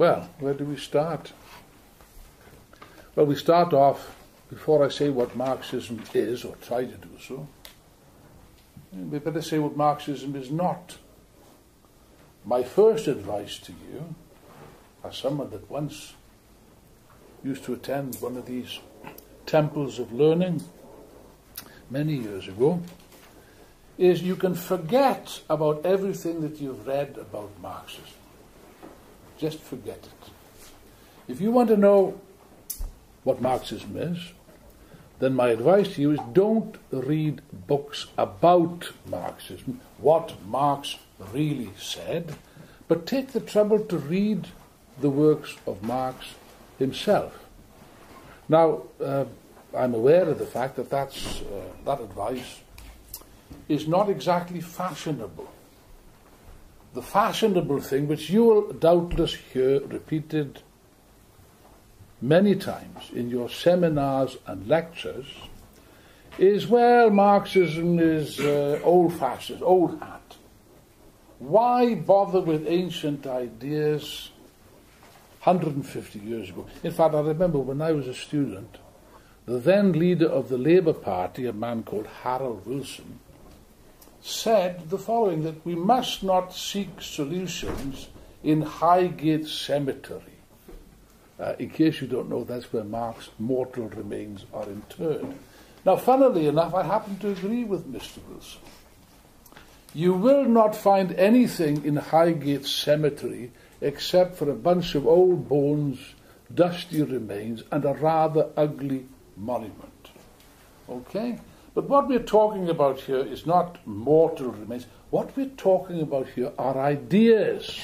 Well, where do we start? Well, we start off, before I say what Marxism is, or try to do so, we better say what Marxism is not. My first advice to you, as someone that once used to attend one of these temples of learning many years ago, is you can forget about everything that you've read about Marxism. Just forget it. If you want to know what Marxism is, then my advice to you is don't read books about Marxism, what Marx really said, but take the trouble to read the works of Marx himself. Now, I'm aware of the fact that that advice is not exactly fashionable. The fashionable thing, which you will doubtless hear repeated many times in your seminars and lectures, is, well, Marxism is old-fashioned, old hat. Why bother with ancient ideas 150 years ago? In fact, I remember when I was a student, the then leader of the Labour Party, a man called Harold Wilson, said the following, that we must not seek solutions in Highgate Cemetery. In case you don't know, that's where Marx's mortal remains are interred. Now, funnily enough, I happen to agree with Mr. Wilson. You will not find anything in Highgate Cemetery except for a bunch of old bones, dusty remains, and a rather ugly monument. Okay? But what we're talking about here is not mortal remains. What we're talking about here are ideas.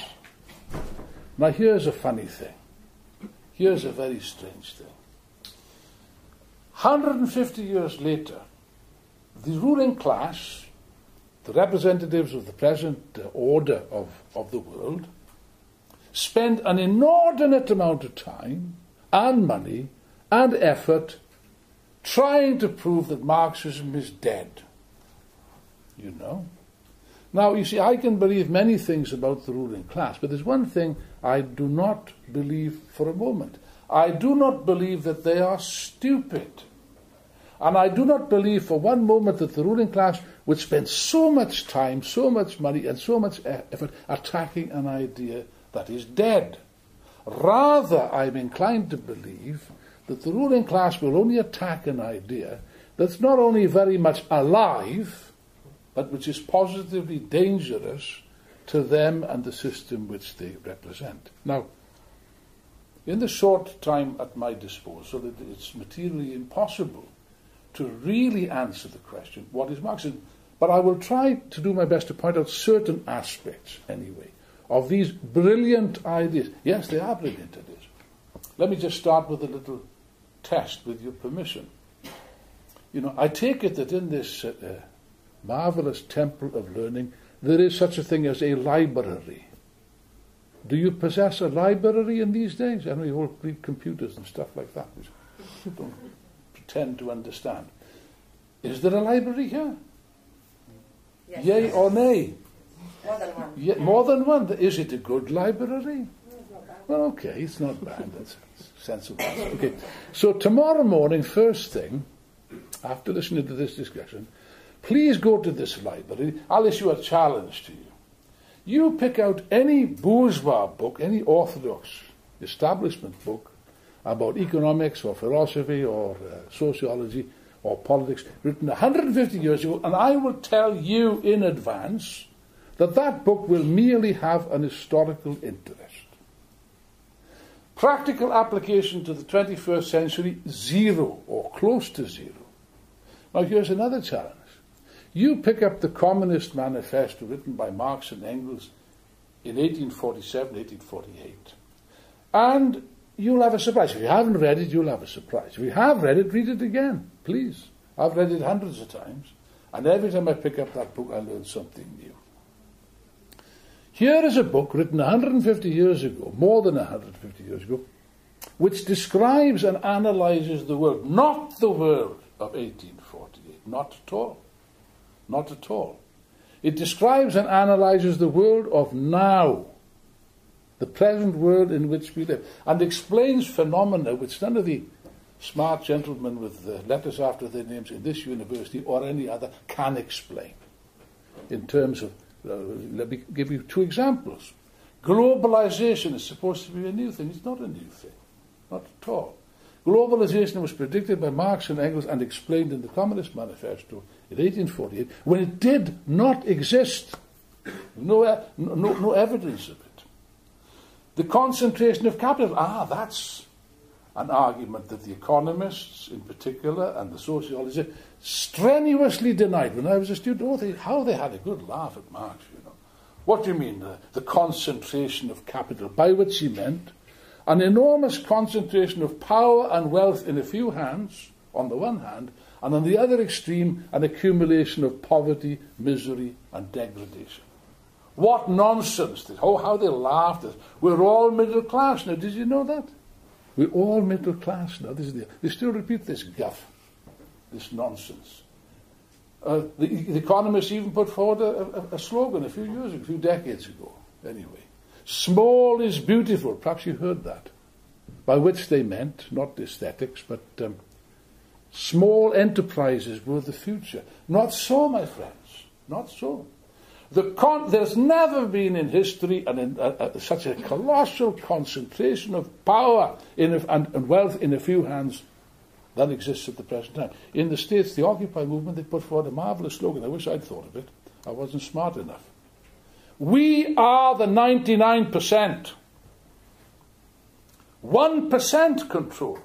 Now, here's a funny thing. Here's a very strange thing. 150 years later, the ruling class, the representatives of the present order of the world, spend an inordinate amount of time and money and effort trying to prove that Marxism is dead. You know? Now, you see, I can believe many things about the ruling class, but there's one thing I do not believe for a moment. I do not believe that they are stupid. And I do not believe for one moment that the ruling class would spend so much time, so much money, and so much effort attacking an idea that is dead. Rather, I'm inclined to believe that the ruling class will only attack an idea that's not only very much alive, but which is positively dangerous to them and the system which they represent. Now, in the short time at my disposal, it's materially impossible to really answer the question, what is Marxism? But I will try to do my best to point out certain aspects, anyway, of these brilliant ideas. Yes, they are brilliant ideas. Let me just start with a little test, with your permission. You know, I take it that in this marvelous temple of learning, there is such a thing as a library. Do you possess a library in these days? I know you all read computers and stuff like that, which you don't pretend to understand. Is there a library here? Yes. Yea or nay? More than one. Yeah, more than one. Is it a good library? Well, okay, it's not bad. That's a sensible answer. Okay, so tomorrow morning, first thing, after listening to this discussion, please go to this library. I'll issue a challenge to you. You pick out any bourgeois book, any orthodox establishment book about economics or philosophy or sociology or politics written 150 years ago, and I will tell you in advance that that book will merely have an historical interest. Practical application to the 21st century, zero or close to zero. Now here's another challenge. You pick up the Communist Manifesto written by Marx and Engels in 1847, 1848, and you'll have a surprise. If you haven't read it, you'll have a surprise. If you have read it, read it again, please. I've read it hundreds of times, and every time I pick up that book, I learn something new. Here is a book written 150 years ago, more than 150 years ago, which describes and analyzes the world, not the world of 1848, not at all. Not at all. It describes and analyzes the world of now. the present world in which we live, and explains phenomena which none of the smart gentlemen with letters after their names in this university or any other can explain. In terms of, let me give you two examples. Globalization is supposed to be a new thing. It's not a new thing, not at all. Globalization was predicted by Marx and Engels and explained in the Communist Manifesto in 1848 when it did not exist. No evidence of it. The concentration of capital. That's an argument that the economists in particular and the sociologists strenuously denied. When I was a student, how they had a good laugh at Marx, you know. What do you mean, the concentration of capital? By which he meant an enormous concentration of power and wealth in a few hands, on the one hand, and on the other extreme, an accumulation of poverty, misery, and degradation. What nonsense! How they laughed at us. We're all middle class now. Did you know that? We're all middle class now. They still repeat this guff, this nonsense. The economists even put forward a slogan a few decades ago, anyway. Small is beautiful. Perhaps you heard that. By which they meant, not aesthetics, but small enterprises were the future. Not so, my friends. Not so. There's never been in history such a colossal concentration of power and wealth in a few hands than exists at the present time. In the States, the Occupy movement, they put forward a marvellous slogan. I wish I'd thought of it. I wasn't smart enough. We are the 99%. 1% control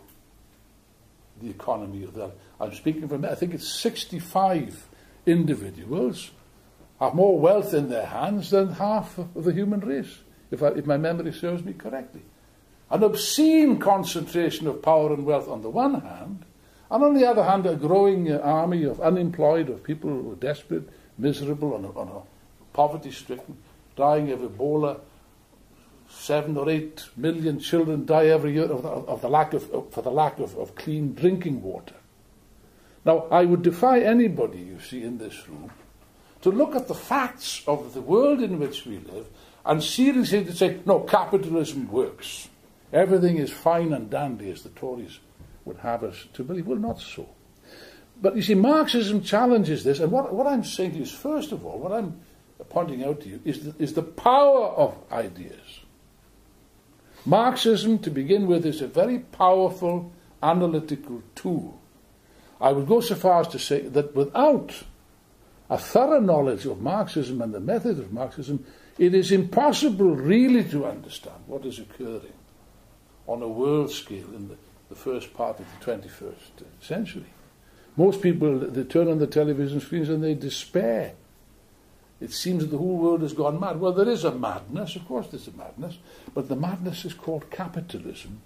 the economy of that. I'm speaking from, I think it's 65 individuals have more wealth in their hands than half of the human race, if my memory serves me correctly. An obscene concentration of power and wealth on the one hand, and on the other hand, a growing army of unemployed, of people who are desperate, miserable, on a poverty-stricken, dying of Ebola. 7 or 8 million children die every year for the lack of clean drinking water. Now, I would defy anybody you see in this room to look at the facts of the world in which we live and seriously to say, no, capitalism works. Everything is fine and dandy, as the Tories would have us to believe. Well, not so. But you see, Marxism challenges this, and what I'm saying to you is, first of all, what I'm pointing out to you is the power of ideas. Marxism, to begin with, is a very powerful analytical tool. I would go so far as to say that without a thorough knowledge of Marxism and the methods of Marxism, it is impossible really to understand what is occurring on a world scale in the first part of the 21st century. Most people, they turn on the television screens and they despair. It seems that the whole world has gone mad. Well, there is a madness, of course there's a madness, but the madness is called capitalism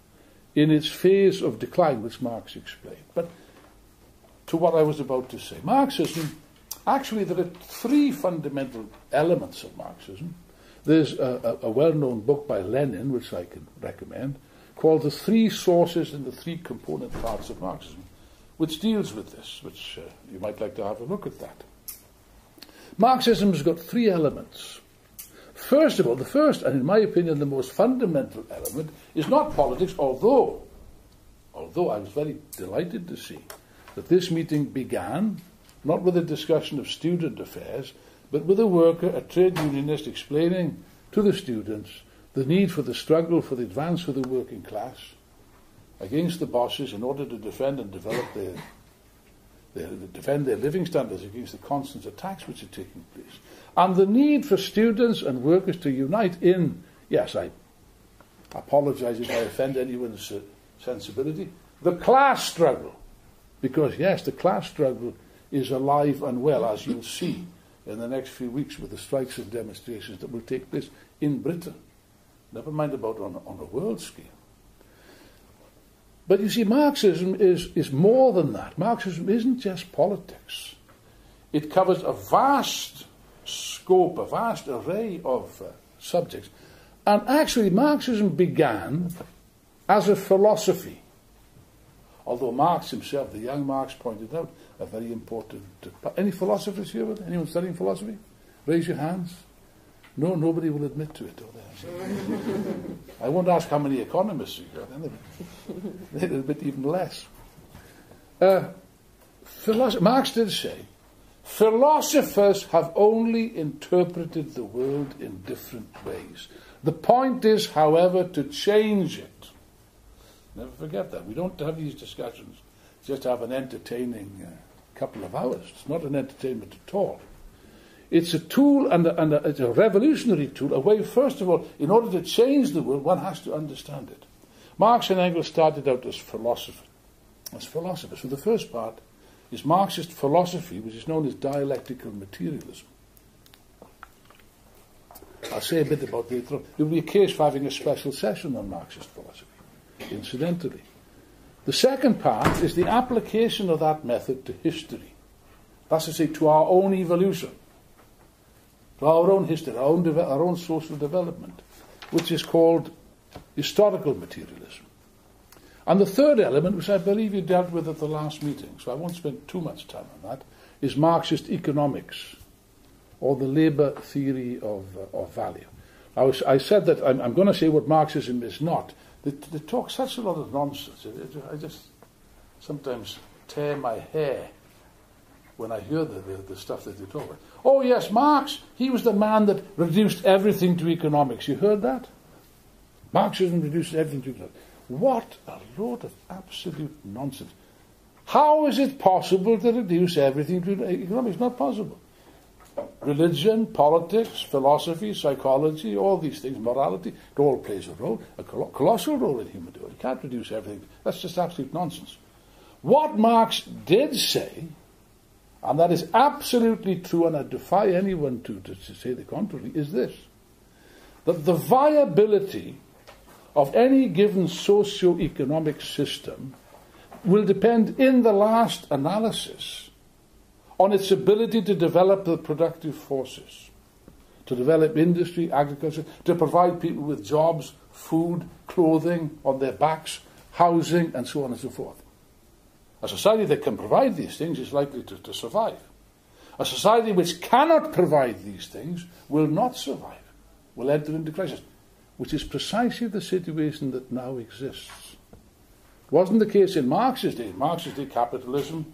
in its phase of decline, which Marx explained. But to what I was about to say, Marxism, actually there are 3 fundamental elements of Marxism. There's a well-known book by Lenin, which I can recommend, called The 3 Sources and the 3 Component Parts of Marxism, which deals with this, which you might like to have a look at that. Marxism has got 3 elements. First of all, the first, and in my opinion the most fundamental element, is not politics, although I was very delighted to see that this meeting began not with a discussion of student affairs, but with a worker, a trade unionist, explaining to the students the need for the struggle for the advance of the working class against the bosses in order to defend and develop defend their living standards against the constant attacks which are taking place. And the need for students and workers to unite in, yes, I apologize if I offend anyone's sensibility, the class struggle. Because, yes, the class struggle is alive and well, as you'll see in the next few weeks with the strikes and demonstrations that will take place in Britain. Never mind about on a world scale. But you see, Marxism is more than that. Marxism isn't just politics. It covers a vast scope, a vast array of subjects. And actually, Marxism began as a philosophy. Although Marx himself, the young Marx, pointed out a very important... Any philosophers here? Anyone studying philosophy? Raise your hands. No, nobody will admit to it. I won't ask how many economists you got. They're a bit even less. Marx did say, philosophers have only interpreted the world in different ways. The point is, however, to change it. Never forget that. We don't have these discussions just to have an entertaining couple of hours. It's not an entertainment at all. It's a tool, and it's a revolutionary tool, a way, first of all, in order to change the world, one has to understand it. Marx and Engels started out as philosophers. So the first part is Marxist philosophy, which is known as dialectical materialism. I'll say a bit about it. There will be a case for having a special session on Marxist philosophy, incidentally. The second part is the application of that method to history. That's to say, to our own evolution, to our own history, our own social development, which is called historical materialism. And the third element, which I believe you dealt with at the last meeting, so I won't spend too much time on that, is Marxist economics, or the labour theory of value. I said that I'm going to say what Marxism is not. They talk such a lot of nonsense. I just sometimes tear my hair when I hear the stuff that they talk about. Oh yes, Marx, he was the man that reduced everything to economics. You heard that? Marxism reduced everything to economics. What a load of absolute nonsense. How is it possible to reduce everything to economics? It's not possible. Religion, politics, philosophy, psychology, all these things, morality, it all plays a role, a colossal role in human development. You can't reduce everything. That's just absolute nonsense. What Marx did say, and that is absolutely true, and I defy anyone to say the contrary, is this: that the viability of any given socio-economic system will depend, in the last analysis, on its ability to develop the productive forces, to develop industry, agriculture, to provide people with jobs, food, clothing on their backs, housing, and so on and so forth. A society that can provide these things is likely to survive. A society which cannot provide these things will not survive, will enter into crisis, which is precisely the situation that now exists. It wasn't the case in Marx's day. In Marx's day, capitalism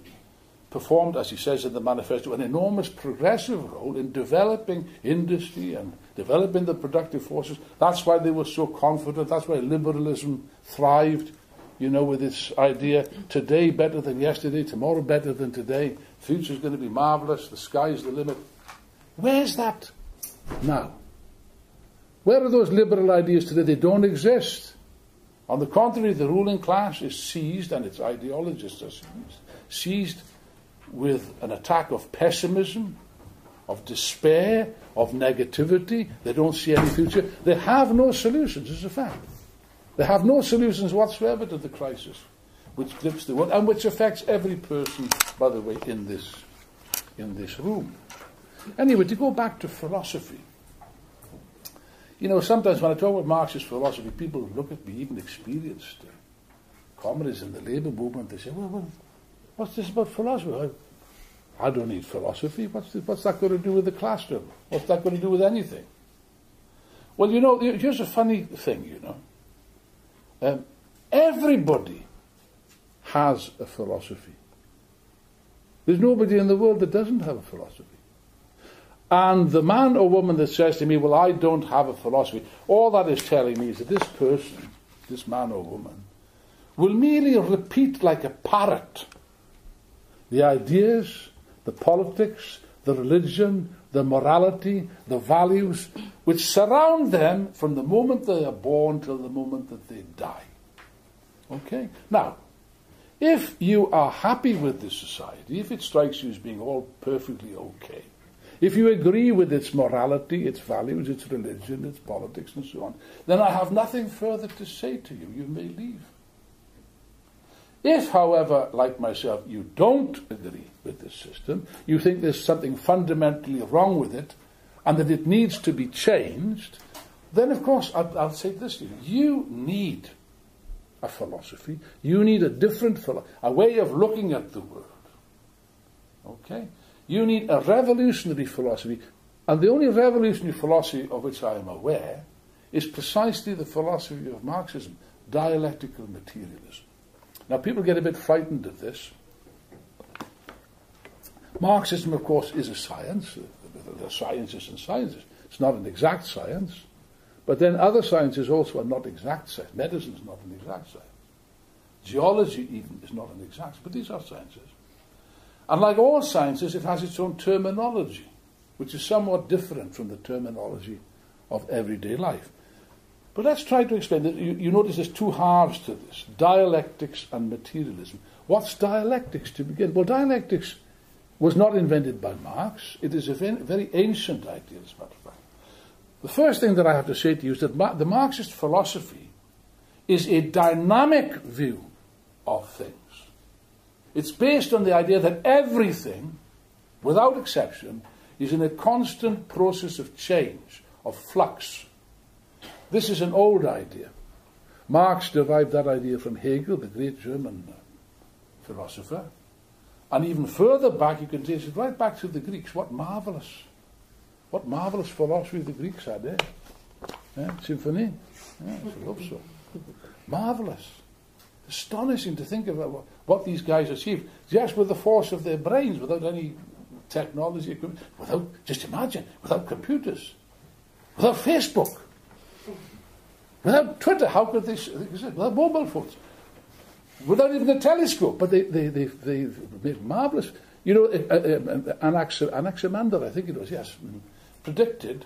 performed, as he says in the manifesto, an enormous progressive role in developing industry and developing the productive forces. That's why they were so confident. That's why liberalism thrived, with its idea, today better than yesterday, tomorrow better than today, future's going to be marvellous, the sky's the limit. Where's that now? Where are those liberal ideas today? They don't exist. On the contrary, the ruling class is seized, and its ideologists are seized with an attack of pessimism, of despair, of negativity. They don't see any future. They have no solutions, it's a fact. They have no solutions whatsoever to the crisis which grips the world and which affects every person, by the way, in this room. Anyway, to go back to philosophy. Sometimes when I talk about Marxist philosophy, people look at me, even experienced comrades in the labour movement. They say, well, what's this about philosophy? I don't need philosophy. What's that going to do with the class struggle? What's that going to do with anything? Well, here's a funny thing, everybody has a philosophy. There's nobody in the world that doesn't have a philosophy. And the man or woman that says to me, well, I don't have a philosophy, all that is telling me is that this person, this man or woman, will merely repeat like a parrot the ideas, the politics, the religion, the morality, the values, which surround them from the moment they are born till the moment that they die. Okay? Now, if you are happy with this society, if it strikes you as being all perfectly okay, if you agree with its morality, its values, its religion, its politics, and so on, then I have nothing further to say to you. You may leave. If, however, like myself, you don't agree with this system, you think there's something fundamentally wrong with it, and that it needs to be changed, then, of course, I'll say this to you. You need a philosophy. You need a different philosophy, a way of looking at the world. Okay? You need a revolutionary philosophy, and the only revolutionary philosophy of which I am aware is precisely the philosophy of Marxism, dialectical materialism. Now, people get a bit frightened of this. Marxism, of course, is a science. There are sciences and sciences. It's not an exact science. But then other sciences also are not exact science. Medicine is not an exact science. Geology even is not an exact, but these are sciences. And like all sciences, it has its own terminology, which is somewhat different from the terminology of everyday life. But let's try to explain that. You notice there's two halves to this, dialectics and materialism. What's dialectics to begin? Well, dialectics was not invented by Marx. It is a very ancient idea, as a matter of fact. The first thing that I have to say to you is that the Marxist philosophy is a dynamic view of things. It's based on the idea that everything, without exception, is in a constant process of change, of flux. This is an old idea. Marx derived that idea from Hegel, the great German philosopher. And even further back, you can trace it right back to the Greeks. What marvelous philosophy the Greeks had, Symphony. Yeah, I love so. Marvelous. Astonishing to think about what these guys achieved, just with the force of their brains, without any technology, just imagine, without computers, without Facebook, without Twitter, how could they, without mobile phones, without even a telescope, but they made marvelous. You know, Anaximander, I think it was, yes, predicted,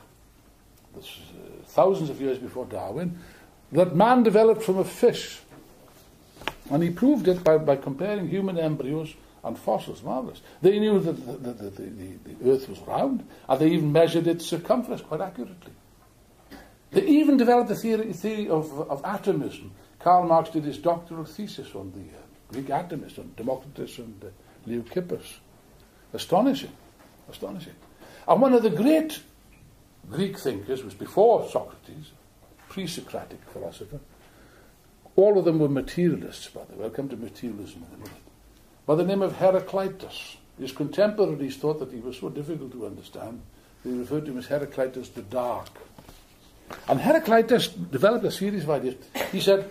thousands of years before Darwin, that man developed from a fish. And he proved it by comparing human embryos and fossils. Marvelous. They knew that the Earth was round, and they even measured its circumference quite accurately. They even developed the theory of atomism. Karl Marx did his doctoral thesis on the Greek atomists, on Democritus and Leucippus. Astonishing. And one of the great Greek thinkers was before Socrates, pre-Socratic philosopher. All of them were materialists, by the way. I'll come to materialism in a minute. By the name of Heraclitus. His contemporaries thought that he was so difficult to understand, they referred to him as Heraclitus the Dark. And Heraclitus developed a series of ideas. He said,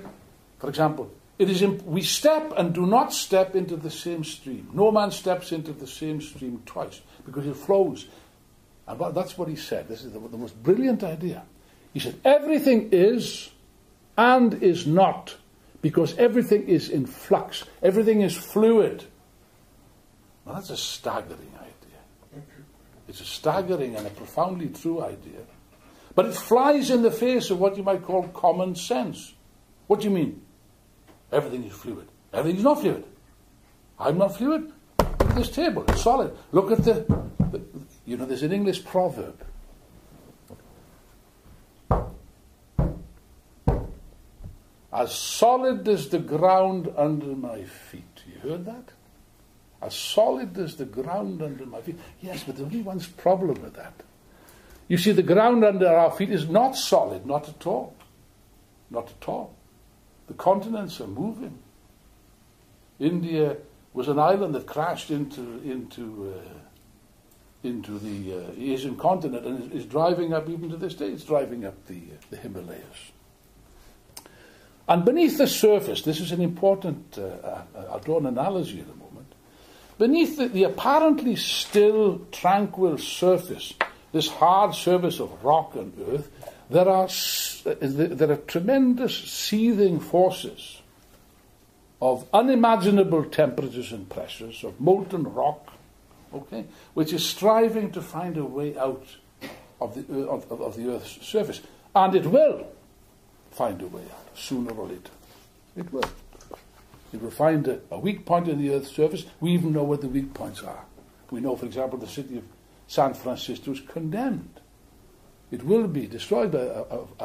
for example, we step and do not step into the same stream. No man steps into the same stream twice, because it flows. And that's what he said. This is the most brilliant idea. He said, everything is and is not, because everything is in flux. Everything is fluid. Now that's a staggering idea. It's a staggering and a profoundly true idea. But it flies in the face of what you might call common sense. What do you mean? Everything is fluid. Everything is not fluid. I'm not fluid. Look at this table. It's solid. Look at there's an English proverb. As solid as the ground under my feet. You heard that? As solid as the ground under my feet. Yes, but there's only one problem with that. You see, the ground under our feet is not solid, not at all. Not at all. The continents are moving. India was an island that crashed into the Asian continent and is driving up even to this day. It's driving up the Himalayas. And beneath the surface, this is an important, I'll draw an analogy in a moment. Beneath the apparently still, tranquil surface, this hard surface of rock and earth, there are tremendous seething forces of unimaginable temperatures and pressures, of molten rock, okay, which is striving to find a way out of the Earth's surface. And it will find a way out, sooner or later. It will. It will find a weak point in the Earth's surface. We even know what the weak points are. We know, for example, the city of San Francisco is condemned. It will be destroyed by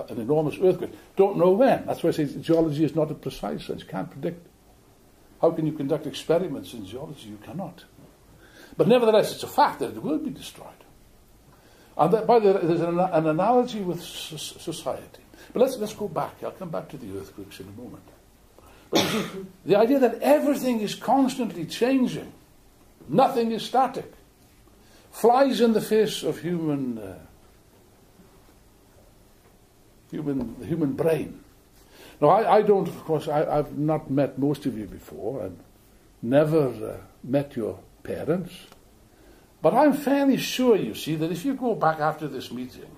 an enormous earthquake. Don't know when. That's why I say geology is not a precise science. You can't predict. How can you conduct experiments in geology? You cannot. But nevertheless, it's a fact that it will be destroyed. And that, by the way, there's an analogy with society. But let's go back. I'll come back to the earthquakes in a moment. But you see, the idea that everything is constantly changing, nothing is static, flies in the face of human the human brain. Now, I don't, of course, I've not met most of you before, and never met your parents, but I'm fairly sure, you see, that if you go back after this meeting,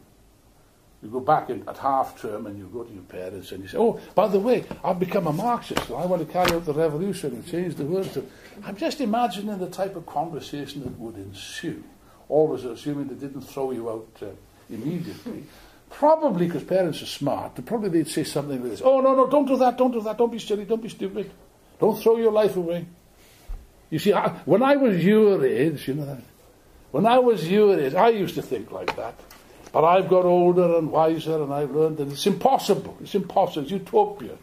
you go back at half term and you go to your parents and you say, oh, by the way, I've become a Marxist, so I want to carry out the revolution and change the world. So I'm just imagining the type of conversation that would ensue, always assuming they didn't throw you out immediately. Probably because parents are smart, probably they'd say something like this, oh, no, don't do that, don't be silly, don't be stupid, don't throw your life away. You see, when I was your age, you know that, when I was your age, I used to think like that. But I've got older and wiser, and I've learned that it's impossible. It's impossible. It's utopia.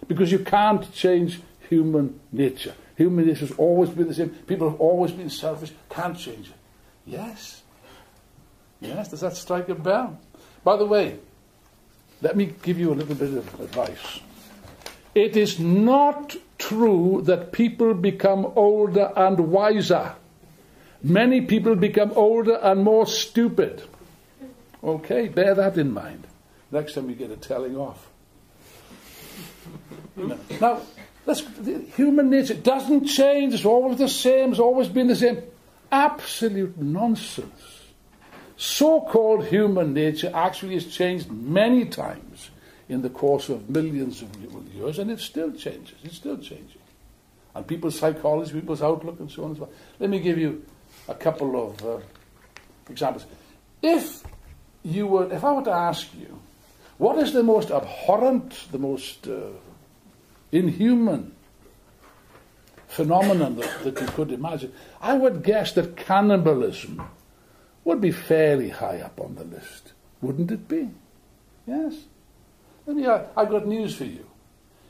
Because you can't change human nature. Human nature has always been the same. People have always been selfish. Can't change it. Yes. Yes, does that strike a bell? By the way, let me give you a little bit of advice. It is not true that people become older and wiser. Many people become older and more stupid. Okay, bear that in mind. Next time you get a telling off. Now, human nature doesn't change. It's always the same. It's always been the same. Absolute nonsense. So-called human nature actually has changed many times in the course of millions of years, and it still changes. It's still changing. And people's psychology, people's outlook, and so on and so on. Let me give you a couple of examples. If I were to ask you, what is the most abhorrent, the most inhuman phenomenon that you could imagine, I would guess that cannibalism would be fairly high up on the list. Wouldn't it be? Yes. I've got news for you.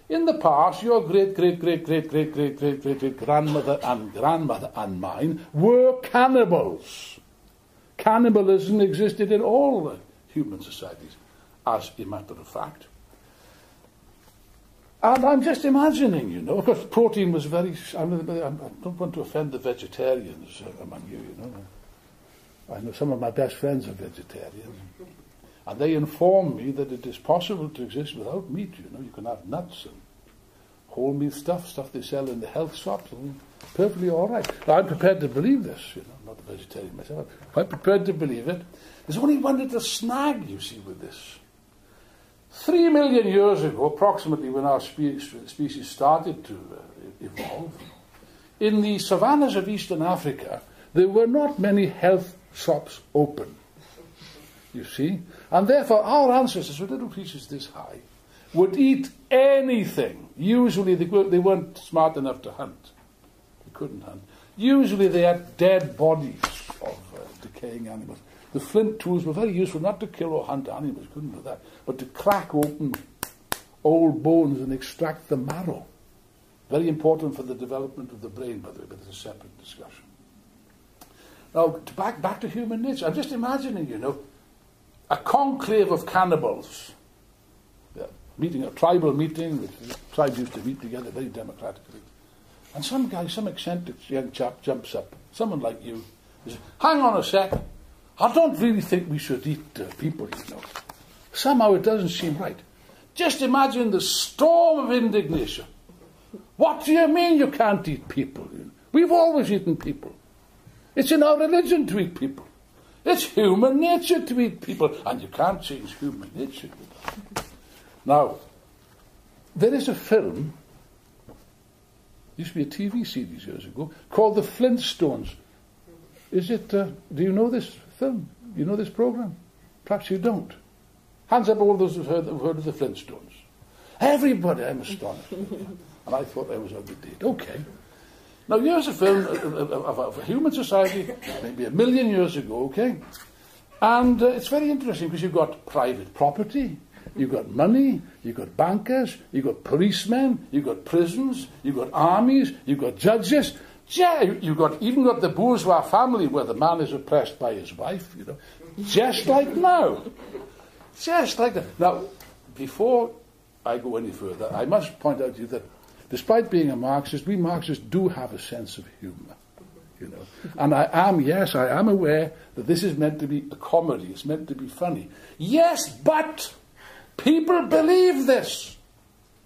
In the past, your great-great-great-great-great-great-great-great-grandmother and mine were cannibals. Cannibalism existed in all human societies, as a matter of fact. And I'm just imagining, you know, because protein was very... I don't want to offend the vegetarians among you, you know. I know some of my best friends are vegetarians. And they inform me that it is possible to exist without meat, you know. You can have nuts and whole meat stuff they sell in the health shops, and perfectly all right. Now, I'm prepared to believe this, you know. I'm not a vegetarian myself. I'm quite prepared to believe it. There's only one little snag, you see, with this. 3 million years ago, approximately, when our species started to evolve, in the savannas of eastern Africa, there were not many health shops open, you see. And therefore, our ancestors, with little creatures this high, would eat anything. Usually, they weren't smart enough to hunt. They couldn't hunt. Usually, they had dead bodies of decaying animals. The flint tools were very useful, not to kill or hunt animals, couldn't do that, but to crack open old bones and extract the marrow. Very important for the development of the brain, by the way, but it's a separate discussion. Now, back to human nature. I'm just imagining, you know, a conclave of cannibals, meeting, a tribal meeting, which the tribes used to meet together very democratically. And some guy, some eccentric young chap jumps up, someone like you, and says, hang on a sec, I don't really think we should eat people, you know. Somehow it doesn't seem right. Just imagine the storm of indignation. What do you mean you can't eat people? We've always eaten people. It's in our religion to eat people. It's human nature to eat people, and you can't change human nature. Now, there is a film, used to be a TV series years ago, called The Flintstones. Is it, do you know this film? You know this program? Perhaps you don't. Hands up all those who've heard of The Flintstones. Everybody, I'm astonished. And I thought I was on the date. Okay. Now, here's a film of a human society, maybe 1 million years ago, okay? And it's very interesting because you've got private property, you've got money, you've got bankers, you've got policemen, you've got prisons, you've got armies, you've got judges. Yeah, you've even got the bourgeois family where the man is oppressed by his wife, you know. Just like now. Just like that. Now, before I go any further, I must point out to you that despite being a Marxist, we Marxists do have a sense of humour, you know. And I am aware that this is meant to be a comedy. It's meant to be funny. Yes, but People believe this.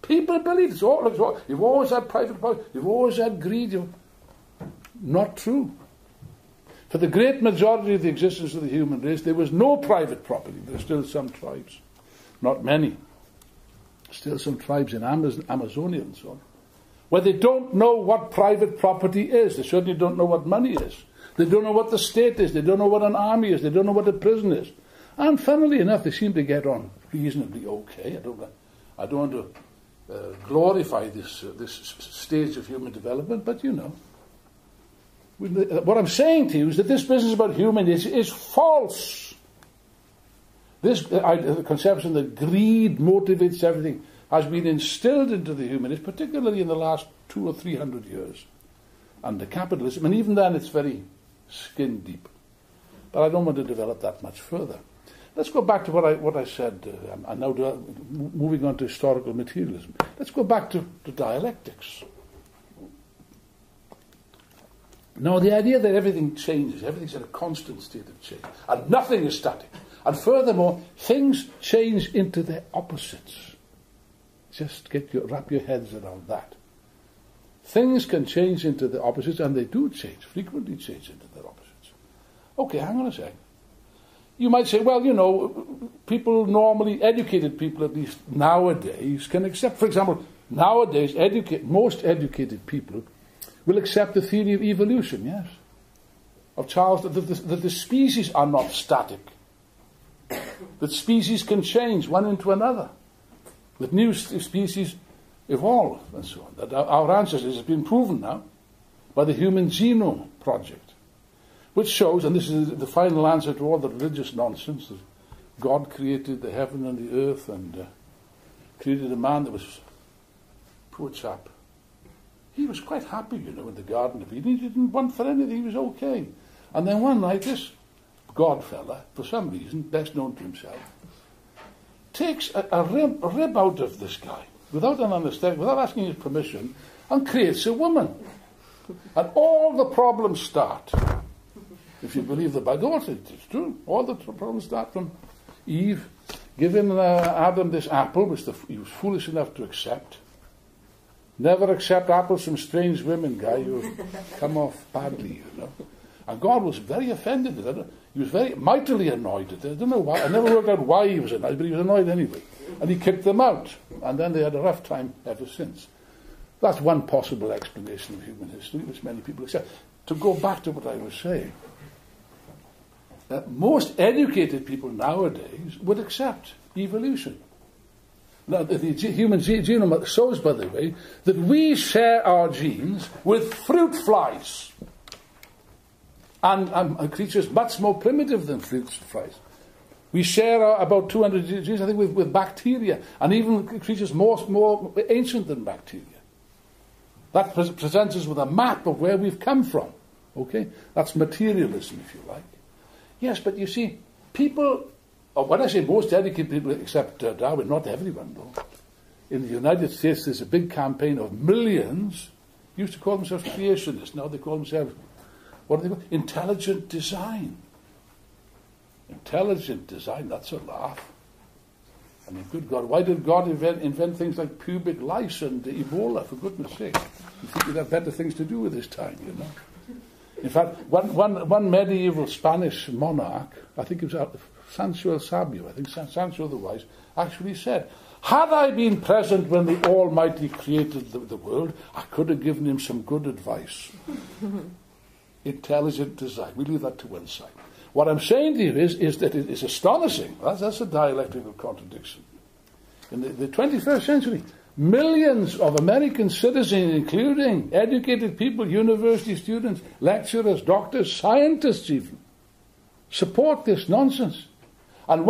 People believe this. You've always had private property. You've always had greed. Not true. For the great majority of the existence of the human race, there was no private property. There are still some tribes. Not many. Still some tribes in Amazonia and so on, where they don't know what private property is. They certainly don't know what money is. They don't know what the state is. They don't know what an army is. They don't know what a prison is. And funnily enough, they seem to get on reasonably okay. I don't want to glorify this stage of human development, but you know. What I'm saying to you is that this business about human is false. This the conception that greed motivates everything has been instilled into the humanist, particularly in the last 200 or 300 years under capitalism, and even then it's very skin deep. But I don't want to develop that much further. Let's go back to what I said. I'm now moving on to historical materialism. Let's go back to dialectics. Now, the idea that everything changes, everything's in a constant state of change, and nothing is static. And furthermore, things change into their opposites. Just wrap your heads around that. Things can change into the opposites, and they do change, frequently change into their opposites. Okay, hang on a second. You might say, well, you know, people normally, educated people at least nowadays, can accept, for example, nowadays, most educated people will accept the theory of evolution, yes, of Charles, that the species are not static, that species can change one into another, that new species evolve and so on, that our ancestors have been proven now by the Human Genome Project, which shows, and this is the final answer to all the religious nonsense, that God created the heaven and the earth and created a man that was, poor chap, he was quite happy, you know, in the Garden of Eden. He didn't want for anything, he was okay. And then one night this God fella, for some reason, best known to himself, takes a rib out of this guy, without an understanding, without asking his permission, and creates a woman. And all the problems start. If you believe the Bible, it's true. All the problems start from Eve giving Adam this apple, which he was foolish enough to accept. Never accept apples from strange women, guy. You'll come off badly, you know. And God was very offended at it. He was very mightily annoyed at it. I don't know why. I never worked out why he was annoyed, but he was annoyed anyway. And he kicked them out. And then they had a rough time ever since. That's one possible explanation of human history, which many people accept. To go back to what I was saying, most educated people nowadays would accept evolution. Now, the human genome shows, by the way, that we share our genes with fruit flies and creatures much more primitive than fruit flies. We share about 200 genes, I think, with bacteria, and even creatures more ancient than bacteria. That presents us with a map of where we've come from. Okay? That's materialism, if you like. Yes, but you see, people, when I say most educated people except Darwin, not everyone though. In the United States, there's a big campaign of millions, used to call themselves creationists, now they call themselves, what do they call? Intelligent design. Intelligent design, that's a laugh. I mean, good God, why did God invent things like pubic lice and Ebola, for goodness sake? You think you'd have better things to do with this time, you know? In fact, one medieval Spanish monarch, I think it was Sancho el Sabio, I think Sancho the Wise, actually said, had I been present when the Almighty created the world, I could have given him some good advice. Intelligent design. We leave that to one side. What I'm saying to you is that it is astonishing. That's a dialectical contradiction. In the 21st century, millions of American citizens, including educated people, university students, lecturers, doctors, scientists even, support this nonsense. And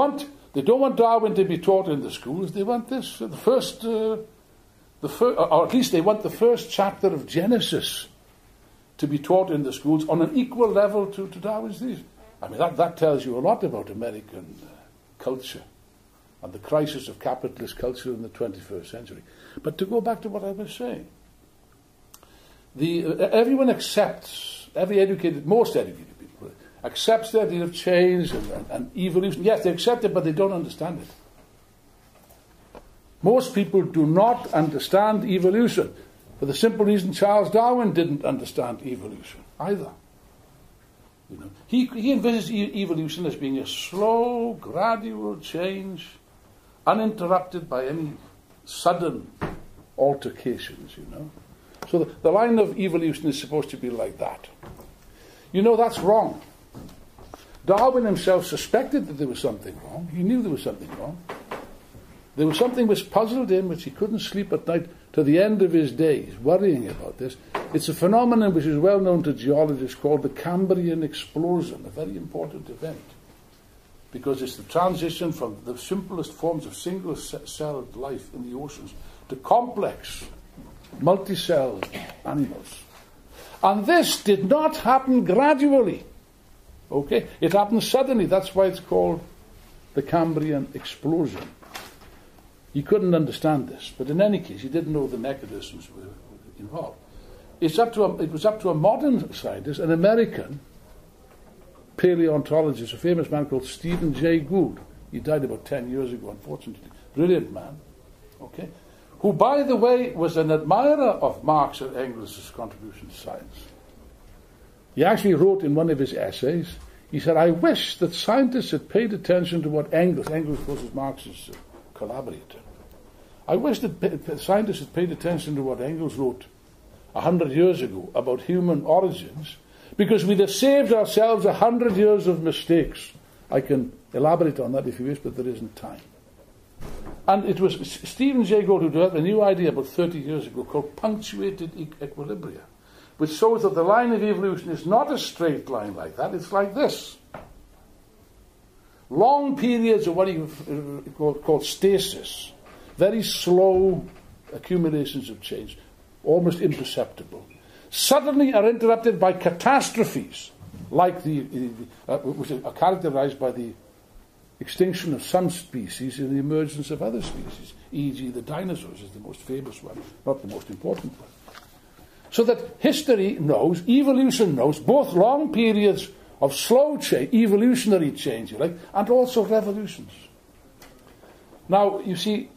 they don't want Darwin to be taught in the schools. They want this, or at least they want the first chapter of Genesis to be taught in the schools on an equal level to Darwin's thesis. I mean, that tells you a lot about American culture and the crisis of capitalist culture in the 21st century. But to go back to what I was saying, everyone accepts, most educated people, accepts the idea of change and evolution. Yes, they accept it, but they don't understand it. Most people do not understand evolution, for the simple reason Charles Darwin didn't understand evolution either. You know, he envisages evolution as being a slow, gradual change, uninterrupted by any sudden altercations, you know. So the line of evolution is supposed to be like that. You know, that's wrong. Darwin himself suspected that there was something wrong. He knew there was something wrong. There was something which puzzled him, which he couldn't sleep at night to the end of his days, worrying about this. It's a phenomenon which is well known to geologists called the Cambrian explosion, a very important event, because it's the transition from the simplest forms of single-celled life in the oceans to complex, multi-celled animals. And this did not happen gradually. Okay? It happened suddenly. That's why it's called the Cambrian explosion. He couldn't understand this, but in any case, he didn't know the mechanisms were involved. It was up to a modern scientist, an American paleontologist, a famous man called Stephen Jay Gould. He died about 10 years ago, unfortunately. Brilliant man. Okay? Who, by the way, was an admirer of Marx and Engels' contribution to science. He actually wrote in one of his essays, he said, I wish that scientists had paid attention to what Engels, of course, was Marx's collaborator. I wish that scientists had paid attention to what Engels wrote 100 years ago about human origins, because we'd have saved ourselves 100 years of mistakes. I can elaborate on that if you wish, but there isn't time. And it was Stephen Jay Gould who developed a new idea about 30 years ago called punctuated equilibria, which shows that the line of evolution is not a straight line like that, it's like this. Long periods of what he called stasis, very slow accumulations of change, almost imperceptible, suddenly are interrupted by catastrophes, like which are characterized by the extinction of some species and the emergence of other species, e.g. the dinosaurs is the most famous one, not the most important one. So that history knows, evolution knows, both long periods of slow change, evolutionary change, and also revolutions. Now, you see,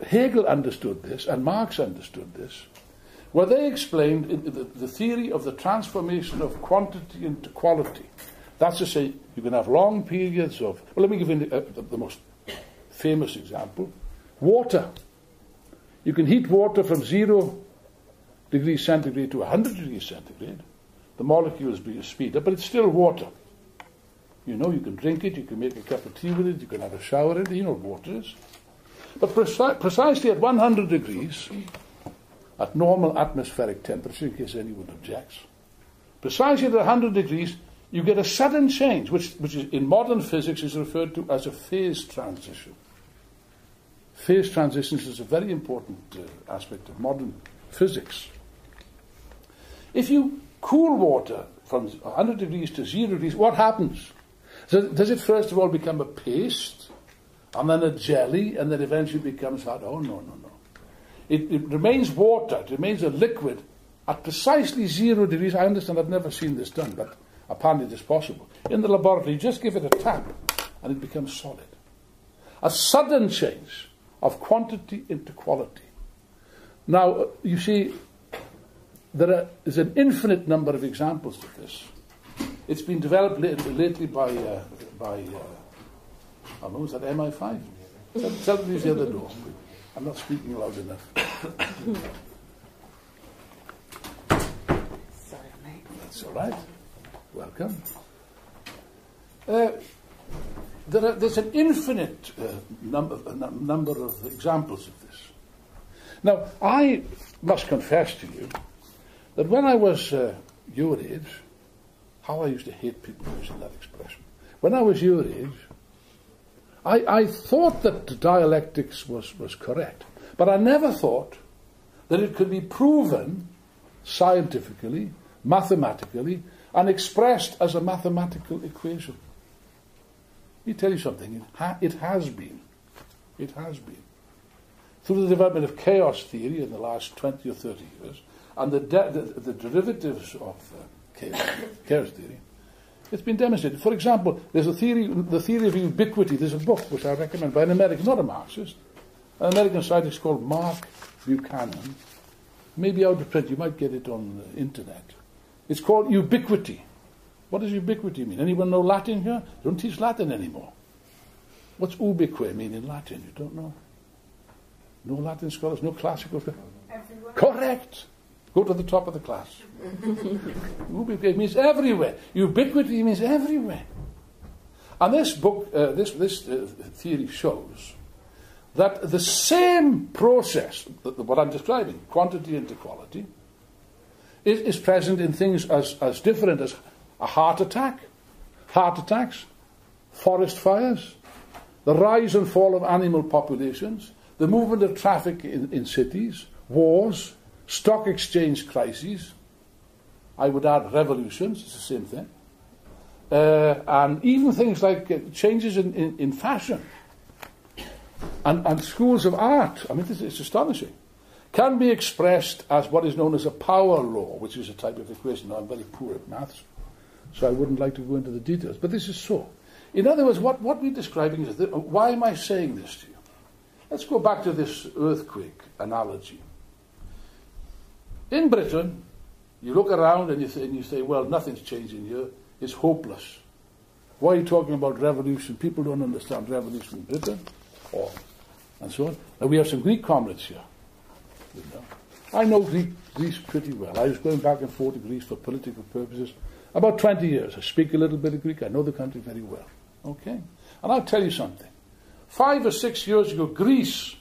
Hegel understood this, and Marx understood this, where they explained the theory of the transformation of quantity into quality. That's to say, you can have long periods of... Well, let me give you the most famous example. Water. You can heat water from 0 degrees centigrade to 100 degrees centigrade. The molecules speed up, but it's still water. You know, you can drink it, you can make a cup of tea with it, you can have a shower in it, you know what water is. But precisely at 100 degrees, at normal atmospheric temperature, in case anyone objects, precisely at 100 degrees, you get a sudden change, which is, in modern physics is referred to as a phase transition. Phase transitions is a very important aspect of modern physics. If you cool water from 100 degrees to 0 degrees, what happens? Does it first of all become a paste, and then a jelly, and then eventually becomes hard? Oh, no. It remains water, it remains a liquid at precisely 0 degrees. I understand, I've never seen this done, but apparently it is possible. In the laboratory, you just give it a tap, and it becomes solid. A sudden change of quantity into quality. Now, you see, there is an infinite number of examples of this. It's been developed lately by I don't know, is that MI5? Tell me the other door. I'm not speaking loud enough. Sorry, mate. That's all right. Welcome. There's an infinite number of examples of this. Now, I must confess to you that when I was your age, how I used to hate people using that expression. When I was your age, I thought that dialectics was correct, but I never thought that it could be proven scientifically, mathematically, and expressed as a mathematical equation. Let me tell you something, it has been. It has been. Through the development of chaos theory in the last 20 or 30 years, and the derivatives of chaos theory, it's been demonstrated. For example, there's the theory of ubiquity. There's a book which I recommend by an American, not a Marxist, An American scientist called Mark Buchanan, maybe out of print, you might get it on the internet. It's called ubiquity. What does ubiquity mean? Anyone know Latin here? They don't teach Latin anymore. What's ubique mean in Latin? You don't know? No Latin scholars, no classical. Everywhere. Correct. Go to the top of the class. Ubique means everywhere. Ubiquity means everywhere. And this book, this theory shows that the same process, what I'm describing, quantity into quality, is present in things as different as a heart attack, heart attacks, forest fires, the rise and fall of animal populations, the movement of traffic in cities, wars, stock exchange crises, I would add revolutions, it's the same thing, and even things like changes in fashion and schools of art. I mean, it's astonishing. Can be expressed as what is known as a power law, which is a type of equation. Now, I'm very poor at maths, so I wouldn't like to go into the details, but this is so. In other words, what we're describing is that, why am I saying this to you? Let's go back to this earthquake analogy. In Britain, you look around and you say, well, nothing's changing here. It's hopeless. Why are you talking about revolution? People don't understand revolution in Britain, and so on. Now, we have some Greek comrades here. You know. I know Greece pretty well. I was going back and forth to Greece for political purposes about 20 years. I speak a little bit of Greek. I know the country very well. Okay? And I'll tell you something. 5 or 6 years ago, Greece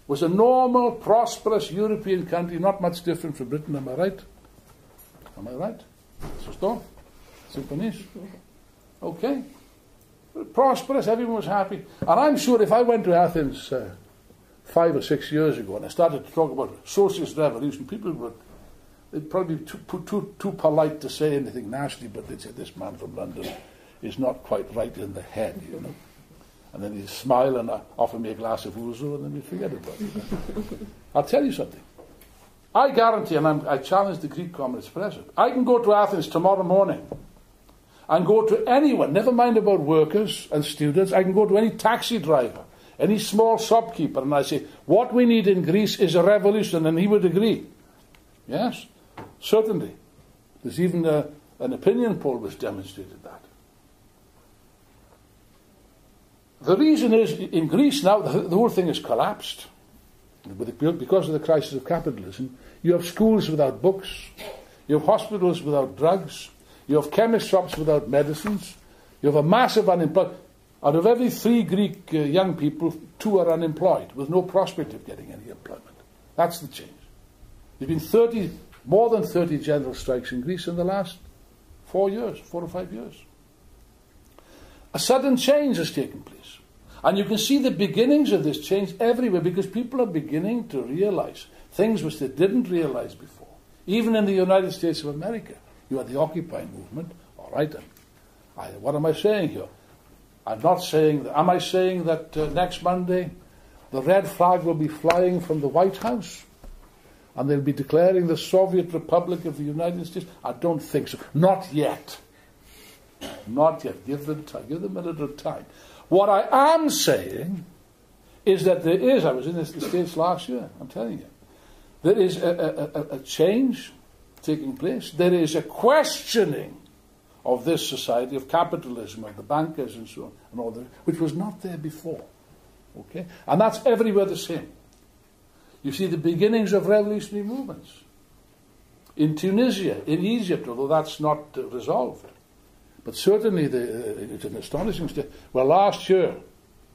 was a normal, prosperous European country, not much different from Britain. Am I right? Am I right? So, Symphonis? Okay? Prosperous, everyone was happy. And I'm sure if I went to Athens 5 or 6 years ago and I started to talk about socialist revolution, they'd probably be too polite to say anything nasty, but they'd say, this man from London is not quite right in the head, you know. And then he'd smile and offer me a glass of ouzo, and then we'd forget about it. I'll tell you something. I guarantee, and I challenge the Greek comrades present, I can go to Athens tomorrow morning and go to anyone, never mind about workers and students, I can go to any taxi driver, any small shopkeeper, and I say, what we need in Greece is a revolution, and he would agree. Yes, certainly. There's even an opinion poll which demonstrated that. The reason is, in Greece now, the whole thing has collapsed. Because of the crisis of capitalism, you have schools without books, you have hospitals without drugs, you have chemist shops without medicines, you have a massive unemployment. Out of every 3 Greek young people, 2 are unemployed, with no prospect of getting any employment. That's the change. There have been more than 30 general strikes in Greece in the last 4 or 5 years. A sudden change has taken place. And you can see the beginnings of this change everywhere, because people are beginning to realize things which they didn't realize before. Even in the United States of America, you had the Occupy movement. All right, what am I saying here? I'm not saying that. Am I saying that next Monday the red flag will be flying from the White House and they'll be declaring the Soviet Republic of the United States? I don't think so. Not yet. Not yet. Give them time. Give them a little time. What I am saying is that there is, I was in the States last year, I'm telling you, there is a change taking place. There is a questioning of this society, of capitalism, of the bankers and so on, and all that, which was not there before. Okay? And that's everywhere the same. You see the beginnings of revolutionary movements. In Tunisia, in Egypt, although that's not resolved. But certainly it's an astonishing state. Well, last year,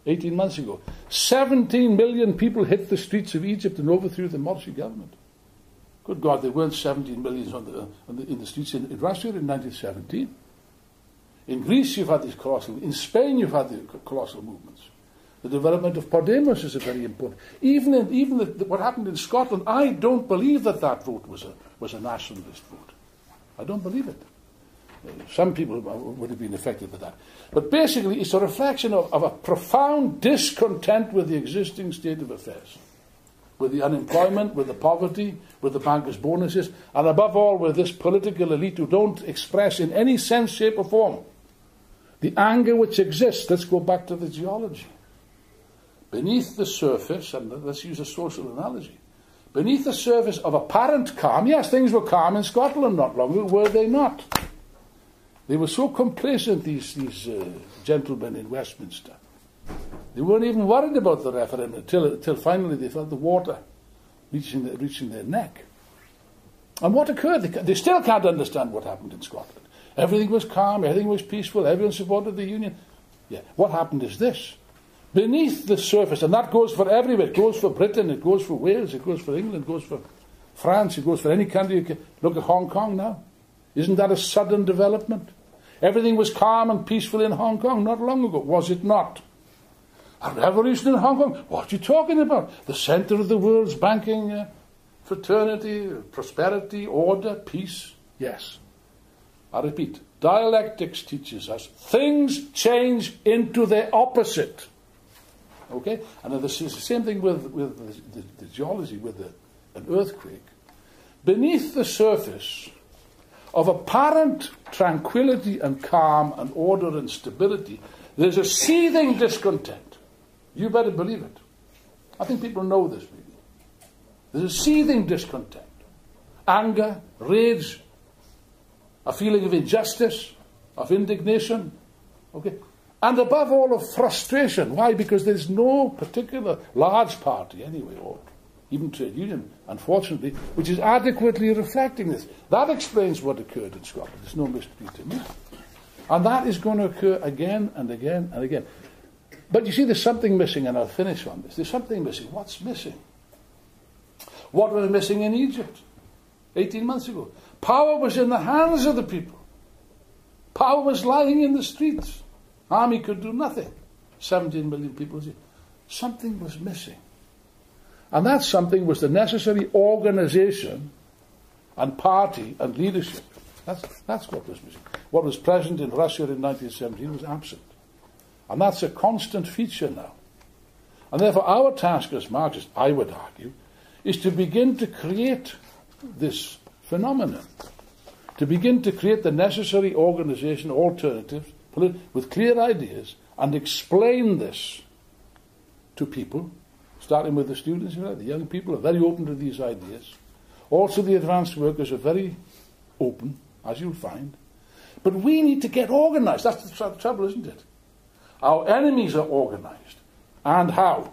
18 months ago, 17 million people hit the streets of Egypt and overthrew the Morsi government. Good God, there weren't 17 million in the streets in Russia in 1917. In Greece, you've had these colossal. In Spain, you've had the colossal movements. The development of Podemos is a very important. Even what happened in Scotland, I don't believe that vote was a nationalist vote. I don't believe it. Some people would have been affected by that. But basically, it's a reflection of a profound discontent with the existing state of affairs. With the unemployment, with the poverty, with the bankers' bonuses, and above all with this political elite who don't express in any sense, shape or form the anger which exists. Let's go back to the geology. beneath the surface, and let's use a social analogy, beneath the surface of apparent calm, yes, things were calm in Scotland not long ago, were they not? They were so complacent, these gentlemen in Westminster. They weren't even worried about the referendum until finally they felt the water reaching their neck. And what occurred? They still can't understand what happened in Scotland. Everything was calm, everything was peaceful, everyone supported the union. Yeah, what happened is this. Beneath the surface, and that goes for everywhere. It goes for Britain, it goes for Wales, it goes for England, it goes for France, it goes for any country. Look at Hong Kong now. Isn't that a sudden development? Everything was calm and peaceful in Hong Kong not long ago, was it not? A revolution in Hong Kong? What are you talking about? The centre of the world's banking fraternity, prosperity, order, peace? Yes. I repeat, dialectics teaches us things change into their opposite. Okay? And this is the same thing with the geology, with an earthquake. Beneath the surface of apparent tranquility and calm and order and stability, there's a seething discontent. You better believe it. I think people know this, maybe. There's a seething discontent. Anger, rage, a feeling of injustice, of indignation. Okay? And above all, of frustration. Why? Because there's no particular large party, anyway, or even trade union, unfortunately, which is adequately reflecting this. That explains what occurred in Scotland. There's no mystery to me. And that is going to occur again and again and again. But you see, there's something missing, and I'll finish on this. There's something missing. What's missing? What was missing in Egypt 18 months ago? Power was in the hands of the people. Power was lying in the streets. Army could do nothing. 17 million people. Something was missing. And that something was the necessary organization and party and leadership. That's what was missing. What was present in Russia in 1917 was absent. And that's a constant feature now. And therefore our task as Marxists, I would argue, is to begin to create this phenomenon. To begin to create the necessary organization, alternatives, with clear ideas, and explain this to people, starting with the students. The young people are very open to these ideas. Also the advanced workers are very open, as you'll find. But we need to get organized. That's the trouble, isn't it? Our enemies are organized. And how?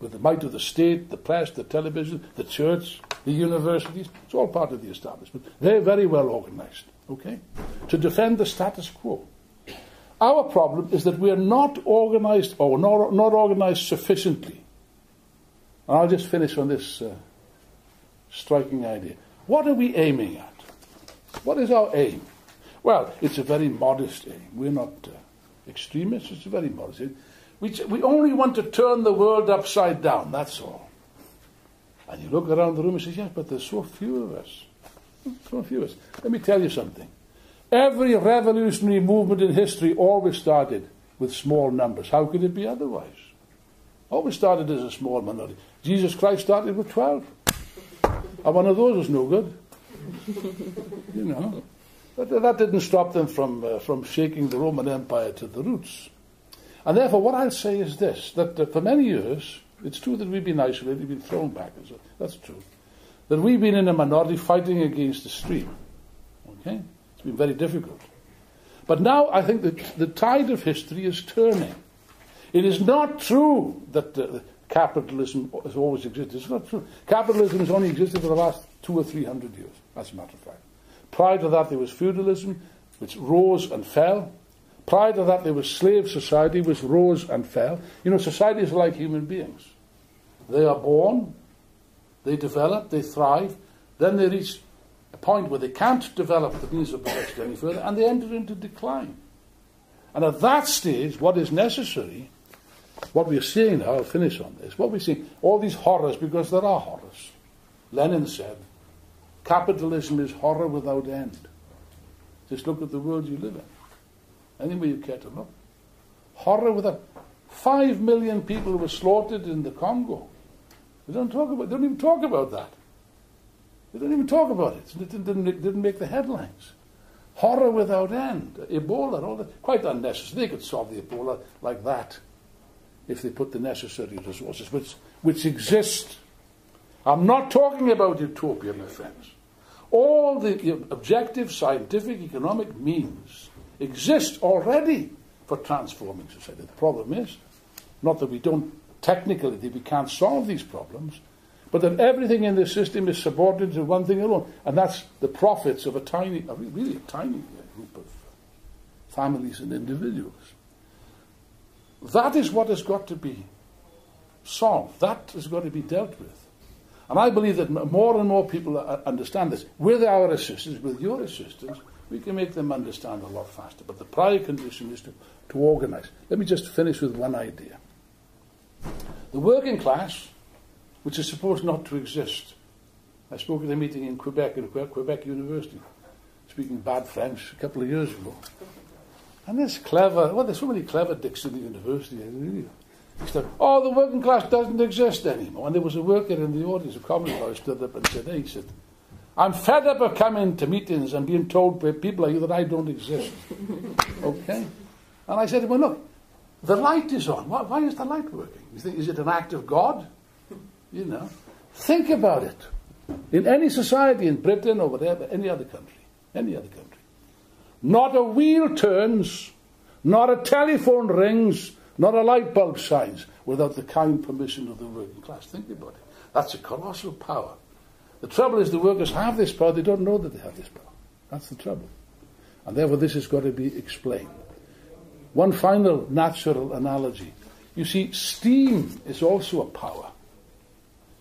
With the might of the state, the press, the television, the church, the universities. It's all part of the establishment. They're very well organized, okay? To defend the status quo. Our problem is that we are not organized, or not organized sufficiently. And I'll just finish on this striking idea. What are we aiming at? What is our aim? Well, it's a very modest aim. We're not extremists. It's a very modest aim. We only want to turn the world upside down, that's all. And you look around the room and say, yes, but there's so few of us. So few of us. Let me tell you something. Every revolutionary movement in history always started with small numbers. How could it be otherwise? Always started as a small minority. Jesus Christ started with 12. And one of those was no good. You know. But that didn't stop them from shaking the Roman Empire to the roots. And therefore what I'll say is this, that for many years, it's true that we've been isolated, we've been thrown back. That's true. That we've been in a minority fighting against the stream. Okay? It's been very difficult. But now I think that the tide of history is turning. It is not true that capitalism has always existed. It's not true. Capitalism has only existed for the last 200 or 300 years, as a matter of fact. Prior to that there was feudalism, which rose and fell. Prior to that there was slave society, which rose and fell. You know, societies are like human beings. They are born, they develop, they thrive, then they reach a point where they can't develop the means of production any further, and they enter into decline. And at that stage, what is necessary, what we are seeing now, I'll finish on this, what we're seeing, all these horrors, because there are horrors. Lenin said, capitalism is horror without end. Just look at the world you live in. Anywhere you care to look. Horror without... 5 million people were slaughtered in the Congo. They don't even talk about that. They don't even talk about it. It didn't make the headlines. Horror without end. Ebola, all that. Quite unnecessary. They could solve the Ebola like that. if they put the necessary resources, which exist. I'm not talking about utopia, my friends. All the objective, scientific, economic means exist already for transforming society. The problem is, not that we don't technically, that we can't solve these problems, but that everything in this system is subordinate to one thing alone, and that's the profits of a really tiny group of families and individuals. That is what has got to be solved. That has got to be dealt with. And I believe that more and more people understand this. With our assistance, with your assistance, we can make them understand a lot faster. But the prior condition is to organize. Let me just finish with one idea. The working class, which is supposed not to exist. I spoke at a meeting in Quebec, at Quebec University, speaking bad French a couple of years ago. And there's so many clever dicks in the university. He said, the working class doesn't exist anymore. And there was a worker in the audience, a communist guy, stood up and said, he said, I'm fed up of coming to meetings and being told by people like you that I don't exist. Okay? And I said, well, look, the light is on. Why is the light working? You think, is it an act of God? You know. Think about it. In any society, in Britain or whatever, any other country, not a wheel turns, not a telephone rings, not a light bulb shines without the kind permission of the working class. Think about it. That's a colossal power. The trouble is the workers have this power, they don't know that they have this power. That's the trouble. And therefore this has got to be explained. One final natural analogy. You see, steam is also a power.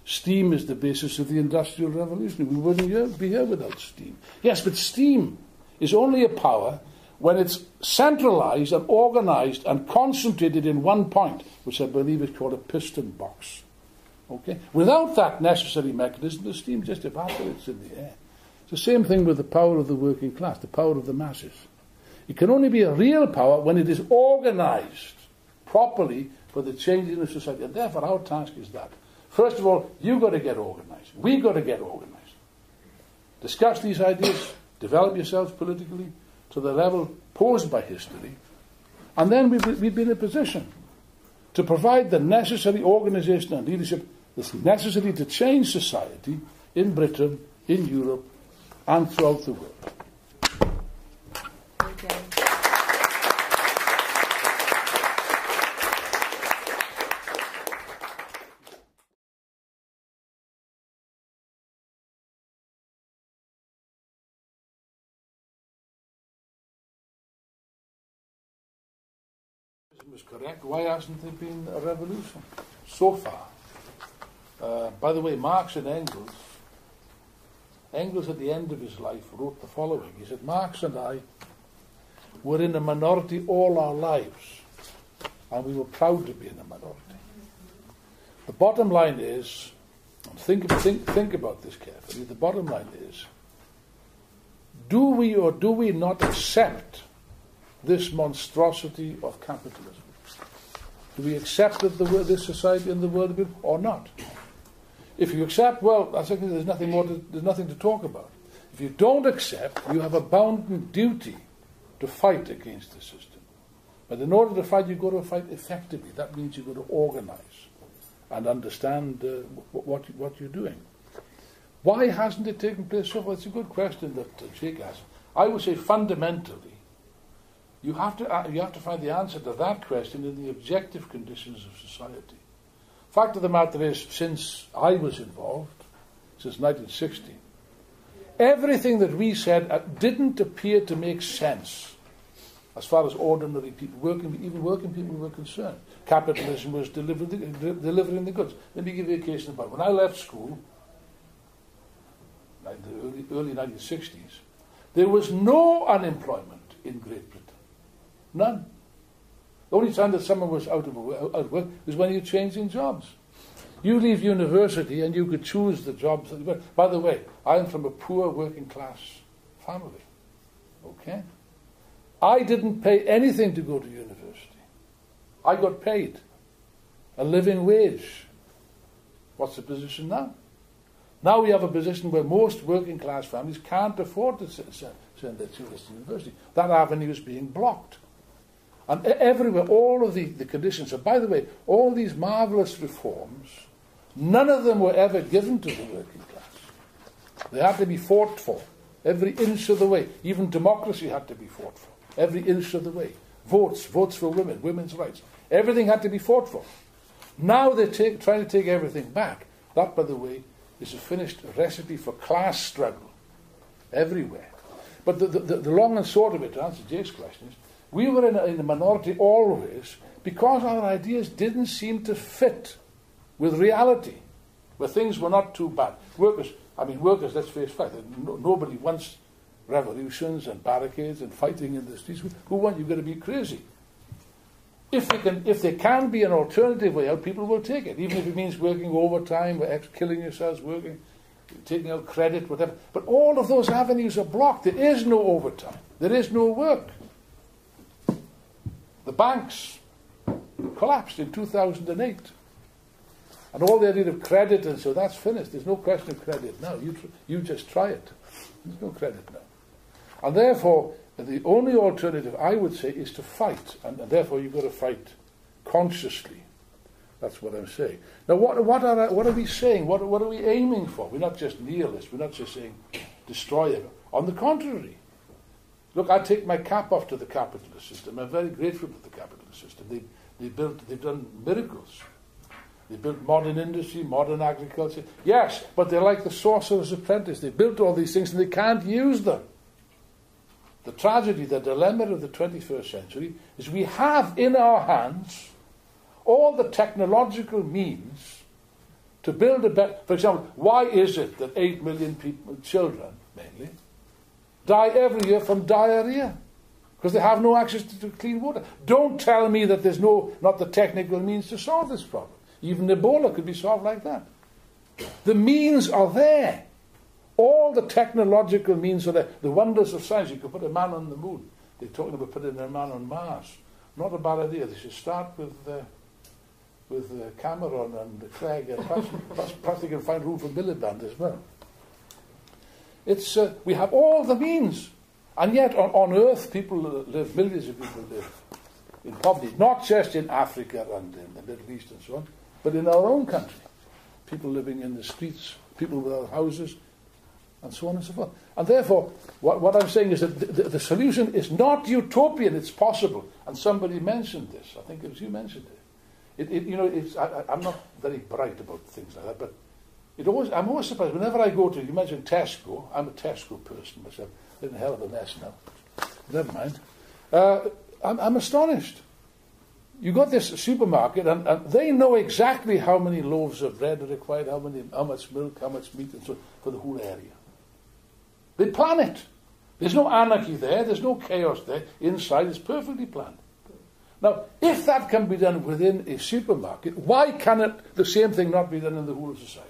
Steam is the basis of the Industrial Revolution. We wouldn't be here without steam. Yes, but steam is only a power when it's centralized and organized and concentrated in one point, which I believe is called a piston box. Okay? Without that necessary mechanism, the steam just evaporates in the air. It's the same thing with the power of the working class, the power of the masses. It can only be a real power when it is organized properly for the changing of society. And therefore our task is that. First of all, you've got to get organized. We've got to get organized. Discuss these ideas, develop yourselves politically to the level posed by history, and then we'd be in a position to provide the necessary organization and leadership that's necessary to change society in Britain, in Europe, and throughout the world. Okay. Was correct. Why hasn't there been a revolution so far? By the way, Marx and Engels at the end of his life wrote the following. He said, Marx and I were in a minority all our lives, and we were proud to be in a minority. The bottom line is, think about this carefully, the bottom line is, do we or do we not accept this monstrosity of capitalism? Do we accept that this society and the world is or not? If you accept, well, that's okay, there's nothing to talk about. If you don't accept, you have a bounden duty to fight against the system. But in order to fight, you've got to fight effectively. That means you've got to organize and understand what you're doing. Why hasn't it taken place so far? It's a good question that Jake asked. I would say fundamentally, you have to find the answer to that question in the objective conditions of society. Fact of the matter is, since I was involved, since 1960, everything that we said didn't appear to make sense as far as ordinary people, even working people were concerned. Capitalism was delivering the goods. Let me give you a case in point. When I left school, in the early 1960s, there was no unemployment in Great Britain. None. The only time that someone was out of work was when you're changing jobs. You leave university and you could choose the jobs. By the way, I'm from a poor working class family. Okay? I didn't pay anything to go to university. I got paid a living wage. What's the position now? Now we have a position where most working class families can't afford to send their children to university. That avenue is being blocked. And everywhere, all of the conditions. And by the way, all these marvellous reforms, none of them were ever given to the working class. They had to be fought for every inch of the way. Even democracy had to be fought for every inch of the way. Votes for women, women's rights. Everything had to be fought for. Now they're trying to take everything back. That, by the way, is a finished recipe for class struggle everywhere. But the long and short of it, to answer Jake's question, is we were in a minority always because our ideas didn't seem to fit with reality, where things were not too bad. Workers, let's face fact, nobody wants revolutions and barricades and fighting in the streets. Who want? You've got to be crazy. If there can be an alternative way out, people will take it, even if it means working overtime, killing yourselves, working, taking out credit, whatever. But all of those avenues are blocked. There is no overtime. There is no work. The banks collapsed in 2008. And all the idea of credit, and so that's finished. There's no question of credit now. You just try it. There's no credit now. And therefore, the only alternative, I would say, is to fight. And therefore, you've got to fight consciously. That's what I'm saying. Now, what are we saying? What are we aiming for? We're not just nihilists. We're not just saying destroy it. On the contrary. Look, I take my cap off to the capitalist system. I'm very grateful to the capitalist system. They've done miracles. They built modern industry, modern agriculture. Yes, but they're like the sorcerer's apprentice. They built all these things and they can't use them. The tragedy, the dilemma of the 21st century is we have in our hands all the technological means to build a better... For example, why is it that 8 million people, children mainly, die every year from diarrhea? Because they have no access to clean water. Don't tell me that there's not the technical means to solve this problem. Even Ebola could be solved like that. The means are there. All the technological means are there. The wonders of science. You could put a man on the moon. They're talking about putting a man on Mars. Not a bad idea. They should start with Cameron and Clegg. And perhaps they can find room for Miliband as well. We have all the means. And yet on Earth people live, millions of people live in poverty. Not just in Africa and in the Middle East and so on, but in our own country. People living in the streets, people without houses, and so on and so forth. And therefore, what I'm saying is that the solution is not utopian, it's possible. And somebody mentioned this. I think it was you mentioned it. I'm not very bright about things like that, but I'm always surprised. Whenever I go to, you mentioned Tesco, I'm a Tesco person myself. They're in a hell of a mess now. Never mind. I'm astonished. You got this supermarket, and they know exactly how many loaves of bread are required, how much milk, how much meat, and so on, for the whole area. They plan it. There's no anarchy there. There's no chaos there. Inside, it's perfectly planned. Now, if that can be done within a supermarket, why can the same thing not be done in the whole of society?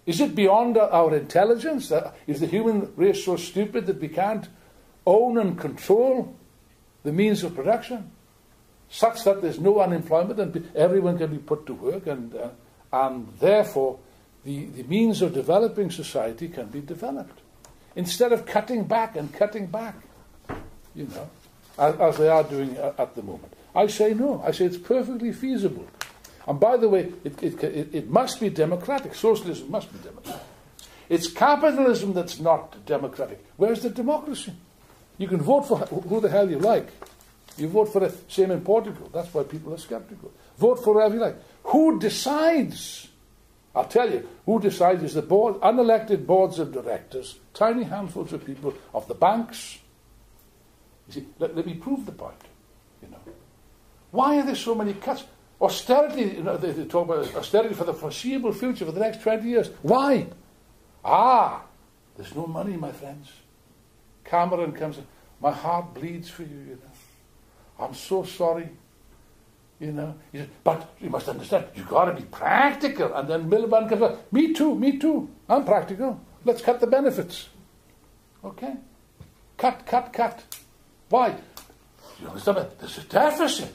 Is it beyond our intelligence? Is the human race so stupid that we can't own and control the means of production, such that there's no unemployment and everyone can be put to work, and therefore the means of developing society can be developed, instead of cutting back, as they are doing at the moment? I say no. I say it's perfectly feasible. And by the way, it must be democratic. Socialism must be democratic. It's capitalism that's not democratic. Where's the democracy? You can vote for who the hell you like. You vote for the same in Portugal. That's why people are skeptical. Vote for whoever you like. Who decides? I'll tell you, who decides is the unelected boards of directors, tiny handfuls of people of the banks. You see, let me prove the point. Why are there so many cuts? Austerity, they talk about austerity for the foreseeable future, for the next 20 years. Why? There's no money, my friends. Cameron comes in. My heart bleeds for you, I'm so sorry. He says, but you must understand, you've got to be practical. And then Miliband comes up, me too, I'm practical. Let's cut the benefits. Okay? Cut. Why? You understand? There's a deficit.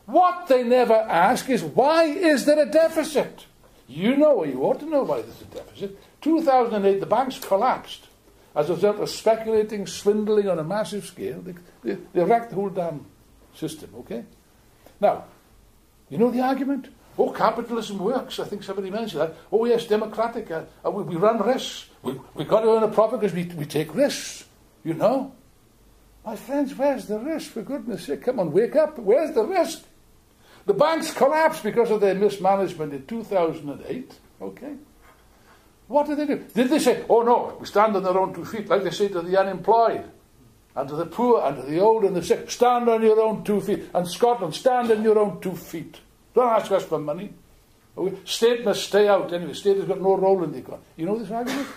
What they never ask is, why is there a deficit? You ought to know why there's a deficit. 2008, the banks collapsed as a result of speculating, swindling on a massive scale. They wrecked the whole damn system, okay? Now, you know the argument? Oh, capitalism works. I think somebody mentioned that. Oh, yes, democratic. We run risks. We've got to earn a profit because we take risks, you know? My friends, where's the risk? For goodness sake, come on, wake up. Where's the risk? The banks collapsed because of their mismanagement in 2008, okay? What did they do? Did they say, oh no, we stand on our own 2 feet, like they say to the unemployed, and to the poor, and to the old and the sick, stand on your own 2 feet. And Scotland, stand on your own 2 feet. Don't ask us for money. Okay? State must stay out anyway. State has got no role in the economy. You know this argument?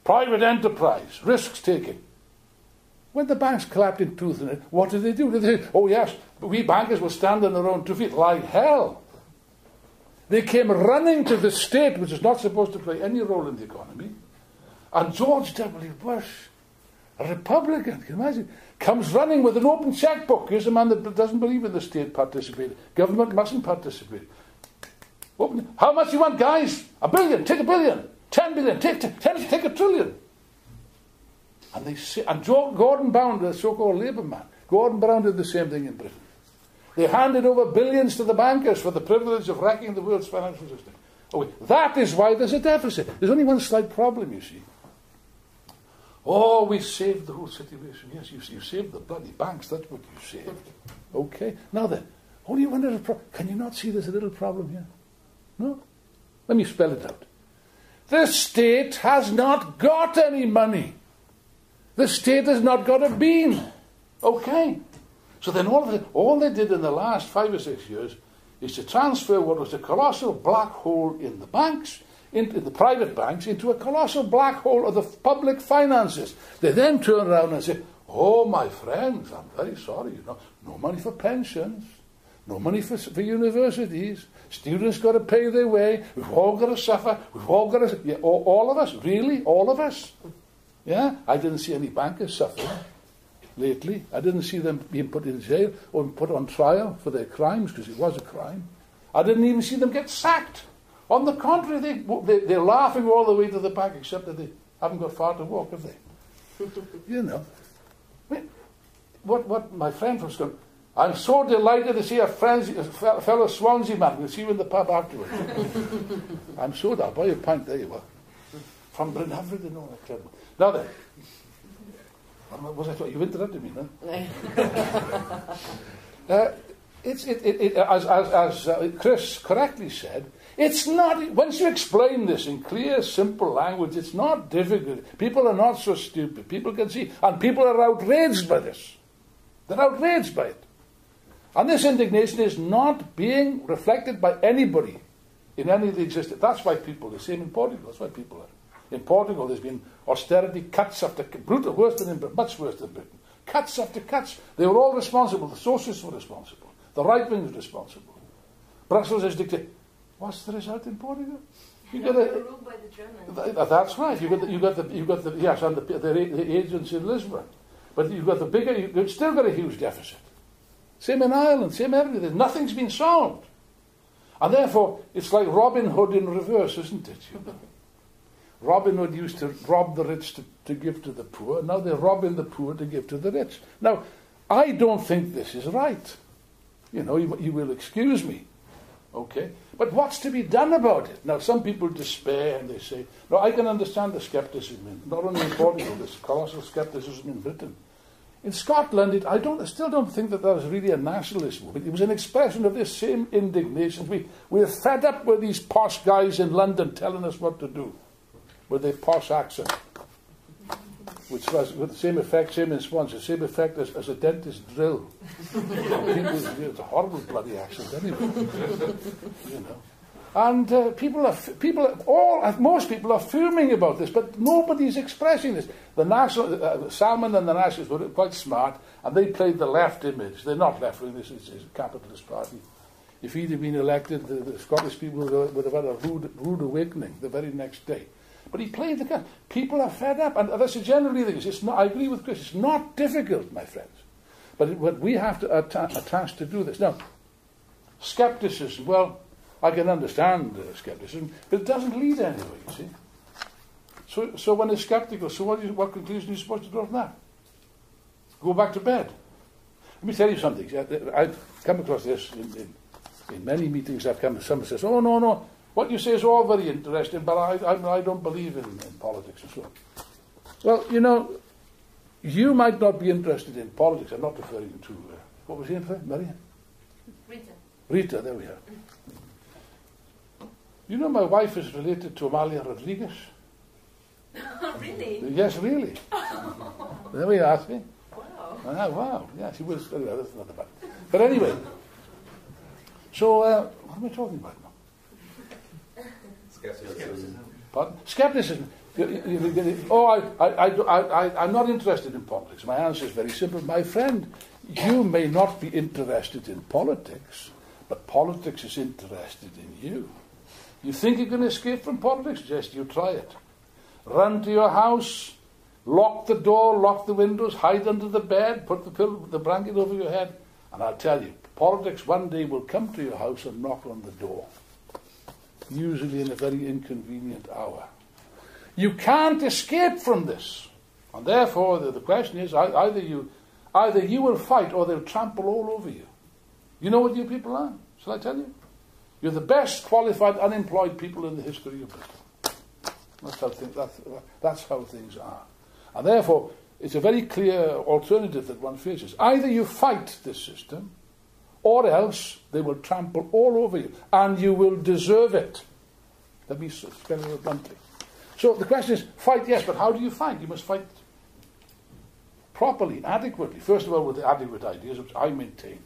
Private enterprise, risks taking. When the banks collapsed in 2008, what did they do? Did they say, oh yes, we bankers will stand on our own 2 feet? Like hell. They came running to the state, which is not supposed to play any role in the economy, and George W. Bush, a Republican, can you imagine, comes running with an open checkbook. Here's a man that doesn't believe in the state participating. Government mustn't participate. Open. How much you want, guys? $1 billion, take $1 billion. 10 billion, take $1 trillion. And they say, and Gordon Brown, the so-called Labour man, Gordon Brown did the same thing in Britain. They handed over billions to the bankers for the privilege of wrecking the world's financial system. Oh, that is why there's a deficit. There's only one slight problem, you see. Oh, we saved the whole situation. Yes, you saved the bloody banks. That's what you saved. Okay. Now then, only one little problem. Can you not see there's a little problem here? No? Let me spell it out. The state has not got any money. The state has not got a bean. Okay. So then all they did in the last 5 or 6 years is to transfer what was a colossal black hole in the banks, into the private banks, into a colossal black hole of the public finances. They then turn around and say, oh, my friends, I'm very sorry, you know, no money for pensions, no money for universities, students got to pay their way, we've all got to suffer, we've all got to... Yeah, all of us, really, all of us. Yeah, I didn't see any bankers suffering lately. I didn't see them being put in jail or put on trial for their crimes, because it was a crime. I didn't even see them get sacked. On the contrary, they're laughing all the way to the back, except that they haven't got far to walk, have they? You know. I mean, what my friend was going, I'm so delighted to see a fellow Swansea man. We'll see you in the pub afterwards. I'm so I'll buy you a pint, there you are. From Brynhafrid and all that terrible. Now then, what was I talking? You interrupted me, no? As Chris correctly said, it's not, once you explain this in clear, simple language, it's not difficult. People are not so stupid. People can see, and people are outraged by this. They're outraged by it. And this indignation is not being reflected by anybody in any of the existence. That's why people, the same in Portugal, that's why people are. In Portugal, there's been austerity cuts after brutal, worse than in Britain, much worse than Britain. Cuts after cuts. They were all responsible. The socialists were responsible. The right wing was responsible. Brussels has dictated. What's the result in Portugal? You got ruled by the Germans. That's right. You got the yes, and the agents in Lisbon. But you've got the bigger. You've still got a huge deficit. Same in Ireland. Same everything. Nothing's been solved, and therefore it's like Robin Hood in reverse, isn't it? You know? Robin Hood used to rob the rich to give to the poor. Now they're robbing the poor to give to the rich. Now, I don't think this is right. You know, you will excuse me. Okay? But what's to be done about it? Now, some people despair and they say, no, I can understand the skepticism, not only in Portugal, this colossal skepticism in Britain. In Scotland, I still don't think that was really a nationalist movement. It was an expression of this same indignation. We're fed up with these posh guys in London telling us what to do with their posh accent, which was with the same effect, same response, the same effect as a dentist drill. It's a horrible bloody accent anyway. You know. And most people are fuming about this, but nobody's expressing this. The Salmon and the Nationalists were quite smart, and they played the left image. They're not left-wing, this is a capitalist party. If he'd have been elected, the Scottish people would have had a rude awakening the very next day. But he played the card. People are fed up, and that's generally the case. It's not, I agree with Chris, it's not difficult, my friends. But we have to attach to do this. Now, skepticism, well, I can understand skepticism, but it doesn't lead anywhere, you see. So one is skeptical, so what conclusion are you supposed to draw from that? Go back to bed. Let me tell you something. I've come across this in many meetings. I've come to someone says, "Oh no, what you say is all very interesting, but I don't believe in politics and so on." Well, you know, you might not be interested in politics. I'm not referring to what was your name, Marian? Rita. There we are. You know, my wife is related to Amalia Rodriguez. Really? Yes, really. There we are. See? Wow. Wow. Yeah, she was. Anyway, that's not bad. But anyway, so what am I talking about now? Skepticism. Pardon? Skepticism. I'm not interested in politics. My answer is very simple. My friend, you may not be interested in politics, but politics is interested in you. You think you can escape from politics? Just you try it. Run to your house, lock the door, lock the windows, hide under the bed, put the blanket over your head, and I'll tell you, politics one day will come to your house and knock on the door, usually in a very inconvenient hour. You can't escape from this, and therefore the question is either you will fight or they'll trample all over you. You know what you people are? Shall I tell you? You're the best qualified unemployed people in the history of Britain. That's how things are. And therefore, it's a very clear alternative that one faces. Either you fight this system, or else they will trample all over you, and you will deserve it. Let me spell it bluntly. So the question is, fight, yes, but how do you fight? You must fight properly, adequately. First of all, with the adequate ideas, which I maintain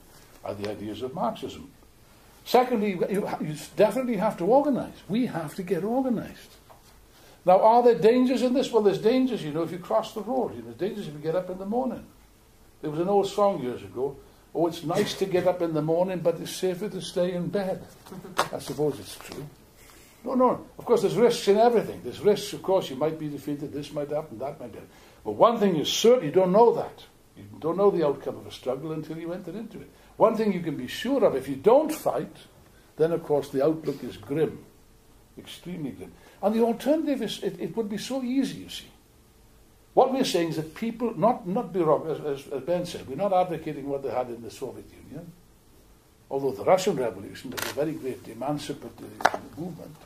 are the ideas of Marxism. Secondly, you definitely have to organize. We have to get organized. Now, are there dangers in this? Well, there's dangers, you know, if you cross the road. There's dangers if you get up in the morning. There was an old song years ago, "Oh, it's nice to get up in the morning, but it's safer to stay in bed." I suppose it's true. No. Of course, there's risks in everything. There's risks, of course, you might be defeated, this might happen, that might happen. But one thing is certain, you don't know that. You don't know the outcome of a struggle until you enter into it. One thing you can be sure of, if you don't fight, then, of course, the outlook is grim. Extremely grim. And the alternative is, it would be so easy, you see. What we're saying is that people, not bureaucrats, as Ben said, we're not advocating what they had in the Soviet Union, although the Russian Revolution was a very great emancipatory movement,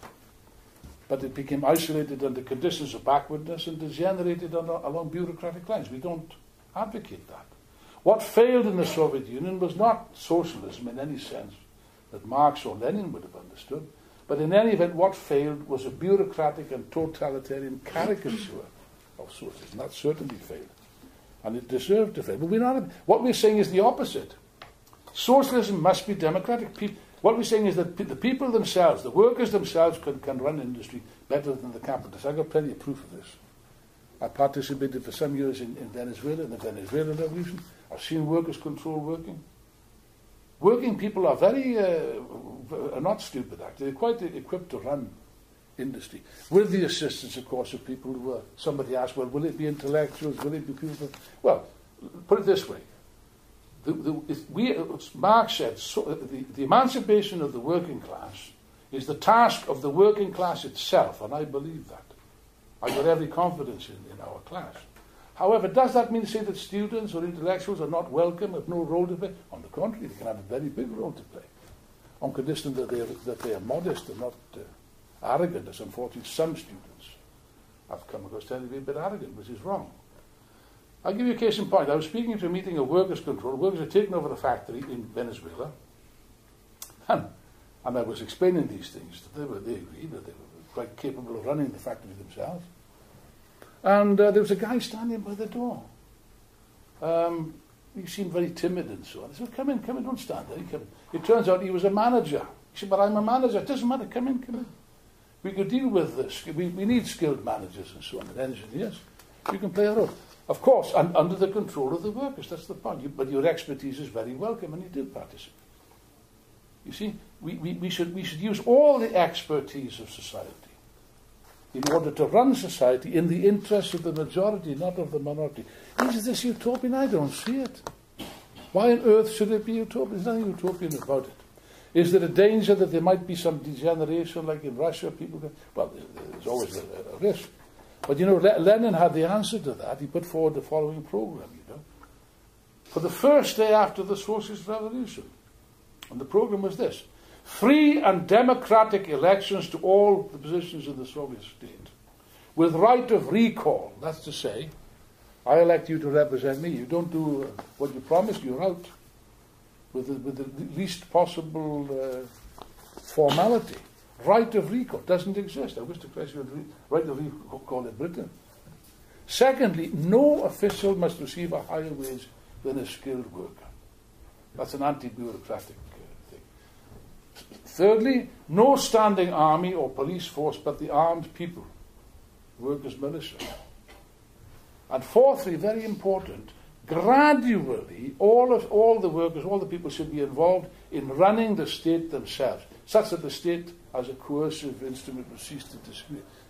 but it became isolated under conditions of backwardness and degenerated along bureaucratic lines. We don't advocate that. What failed in the Soviet Union was not socialism in any sense that Marx or Lenin would have understood, but in any event, what failed was a bureaucratic and totalitarian caricature of socialism. That certainly failed, and it deserved to fail. But what we're saying is the opposite. Socialism must be democratic. What we're saying is that the people themselves, the workers themselves, can run industry better than the capitalists. I've got plenty of proof of this. I participated for some years in Venezuela, in the Venezuelan Revolution. I've seen workers' control working. Working people are are not stupid, actually. They're quite equipped to run industry. With the assistance, of course, of people who are, somebody asked, well, will it be intellectuals? Will it be people? Well, put it this way. Marx said, the emancipation of the working class is the task of the working class itself, and I believe that. I've got every confidence in our class. However, does that mean to say that students or intellectuals are not welcome, have no role to play? On the contrary, they can have a very big role to play, on condition that they are modest and not arrogant, as unfortunately some students have come across tending to be a bit arrogant, which is wrong. I'll give you a case in point. I was speaking to a meeting of workers' control. Workers had taken over a factory in Venezuela, and I was explaining these things. They agreed that they were quite capable of running the factory themselves. And there was a guy standing by the door. He seemed very timid and so on. I said, come in, don't stand there. Come in. It turns out he was a manager. He said, but I'm a manager. It doesn't matter, come in. We could deal with this. We need skilled managers and so on, and engineers. You can play a role. Of course, and under the control of the workers, that's the point. But your expertise is very welcome, and you did participate. You see, we should use all the expertise of society in order to run society in the interest of the majority, not of the minority. Is this utopian? I don't see it. Why on earth should it be utopian? There's nothing utopian about it. Is there a danger that there might be some degeneration like in Russia? Well, there's always a risk. But you know, Lenin had the answer to that. He put forward the following program, you know. for the first day after the Socialist Revolution. And the program was this: free and democratic elections to all the positions in the Soviet state, with right of recall. That's to say, I elect you to represent me. You don't do what you promised, you're out. With the least possible formality. Right of recall doesn't exist. I wish the question would right of recall in Britain. Secondly, no official must receive a higher wage than a skilled worker. That's an anti-bureaucratic thing. Thirdly, no standing army or police force but the armed people, workers' militia. And fourthly, very important, gradually all the workers, all the people should be involved in running the state themselves, such that the state as a coercive instrument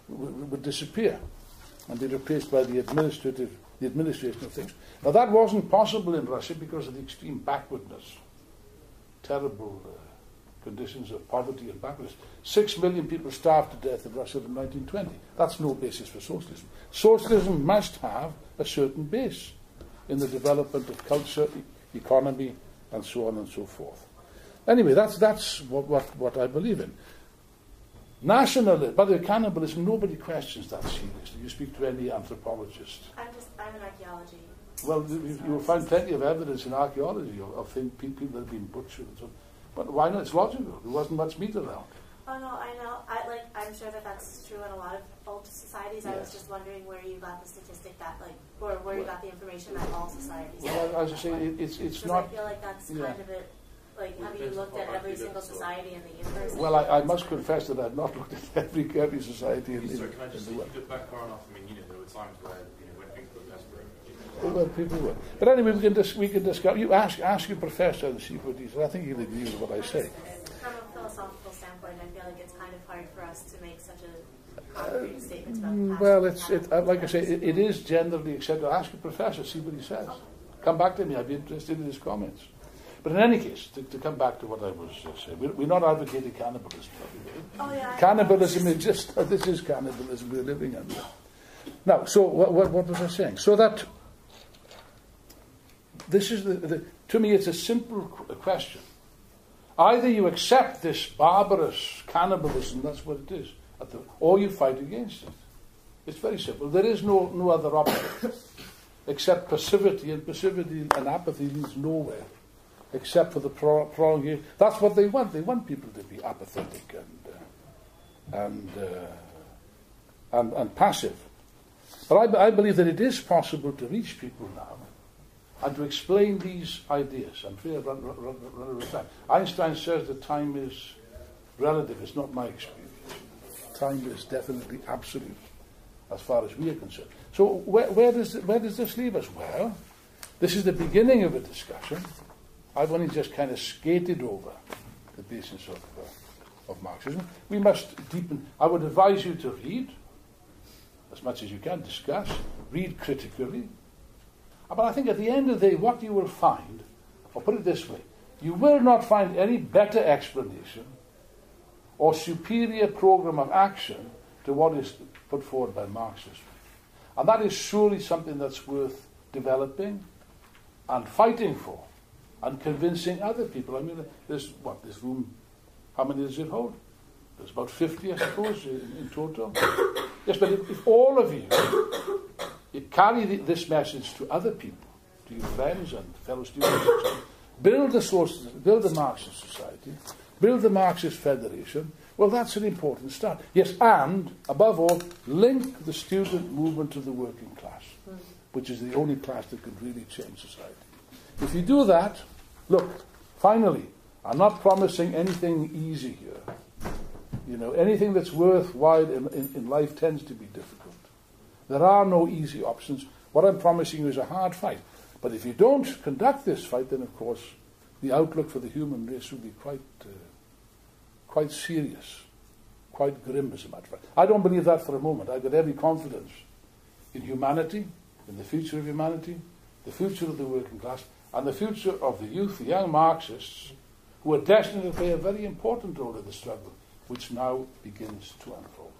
would disappear and be replaced by the administration of things. Now that wasn't possible in Russia because of the extreme backwardness, terrible conditions of poverty and backwardness. 6 million people starved to death in Russia in 1920. That's no basis for socialism. Socialism must have a certain base in the development of culture, economy, and so on and so forth. Anyway, that's what I believe in. Nationalism, by the way, cannibalism, nobody questions that seriously. You speak to any anthropologist. I'm in archaeology. Well, you will find plenty of evidence in archaeology of people that have been butchered and so on. But why not? It's logical. There wasn't much meat around. Oh no, I know. I'm sure that's true in a lot of old societies. Yes. I was just wondering where you got the statistic that, or where you got the information that all societies. Well, as I say, it's not. I feel like that's kind of it. Have you looked at every single society in the universe? Well, I must confess that I've not looked at every society in the world. Can I just get back far enough? I mean, there were times where when things got desperate. Well, people were. But anyway, we can discuss. You ask your professor and see what he says. I think he'll agree with what I say. From a philosophical standpoint, I feel like it's kind of hard for us to make such a concrete statement about the past. Well, like I say, it is generally accepted. Ask your professor, see what he says. Come back to me. I'd be interested in his comments. But in any case, to come back to what I was saying, we're not advocating cannibalism. Oh, yeah, cannibalism is just, this is cannibalism we're living under. Now, so what was I saying? So that this is to me it's a simple question. Either you accept this barbarous cannibalism, that's what it is, or you fight against it. It's very simple. There is no other option except passivity, and passivity and apathy leads nowhere. Except for the prolongation. That's what they want. They want people to be apathetic and passive. But I believe that it is possible to reach people now and to explain these ideas. I'm afraid I've run out of time. Einstein says that time is relative. It's not my experience. Time is definitely absolute as far as we are concerned. So where does this leave us? Well, this is the beginning of a discussion. I've only just kind of skated over the basis of Marxism. We must deepen. I would advise you to read as much as you can, discuss, read critically. But I think at the end of the day, what you will find, or put it this way, you will not find any better explanation or superior program of action to what is put forward by Marxism. And that is surely something that's worth developing and fighting for, and convincing other people. I mean, this room, how many does it hold? There's about 50, I suppose, in total. Yes, but if all of you carry this message to other people, to your friends and fellow students, build the Marxist Society, build the Marxist Federation, well, that's an important start. Yes, and, above all, link the student movement to the working class, which is the only class that could really change society. If you do that, look, finally, I'm not promising anything easy here. You know, anything that's worthwhile in life tends to be difficult. There are no easy options. What I'm promising you is a hard fight. But if you don't conduct this fight, then of course the outlook for the human race will be quite serious, quite grim as a matter of fact. I don't believe that for a moment. I've got every confidence in humanity, in the future of humanity, the future of the working class, and the future of the youth, the young Marxists, who are destined to play a very important role in the struggle, which now begins to unfold.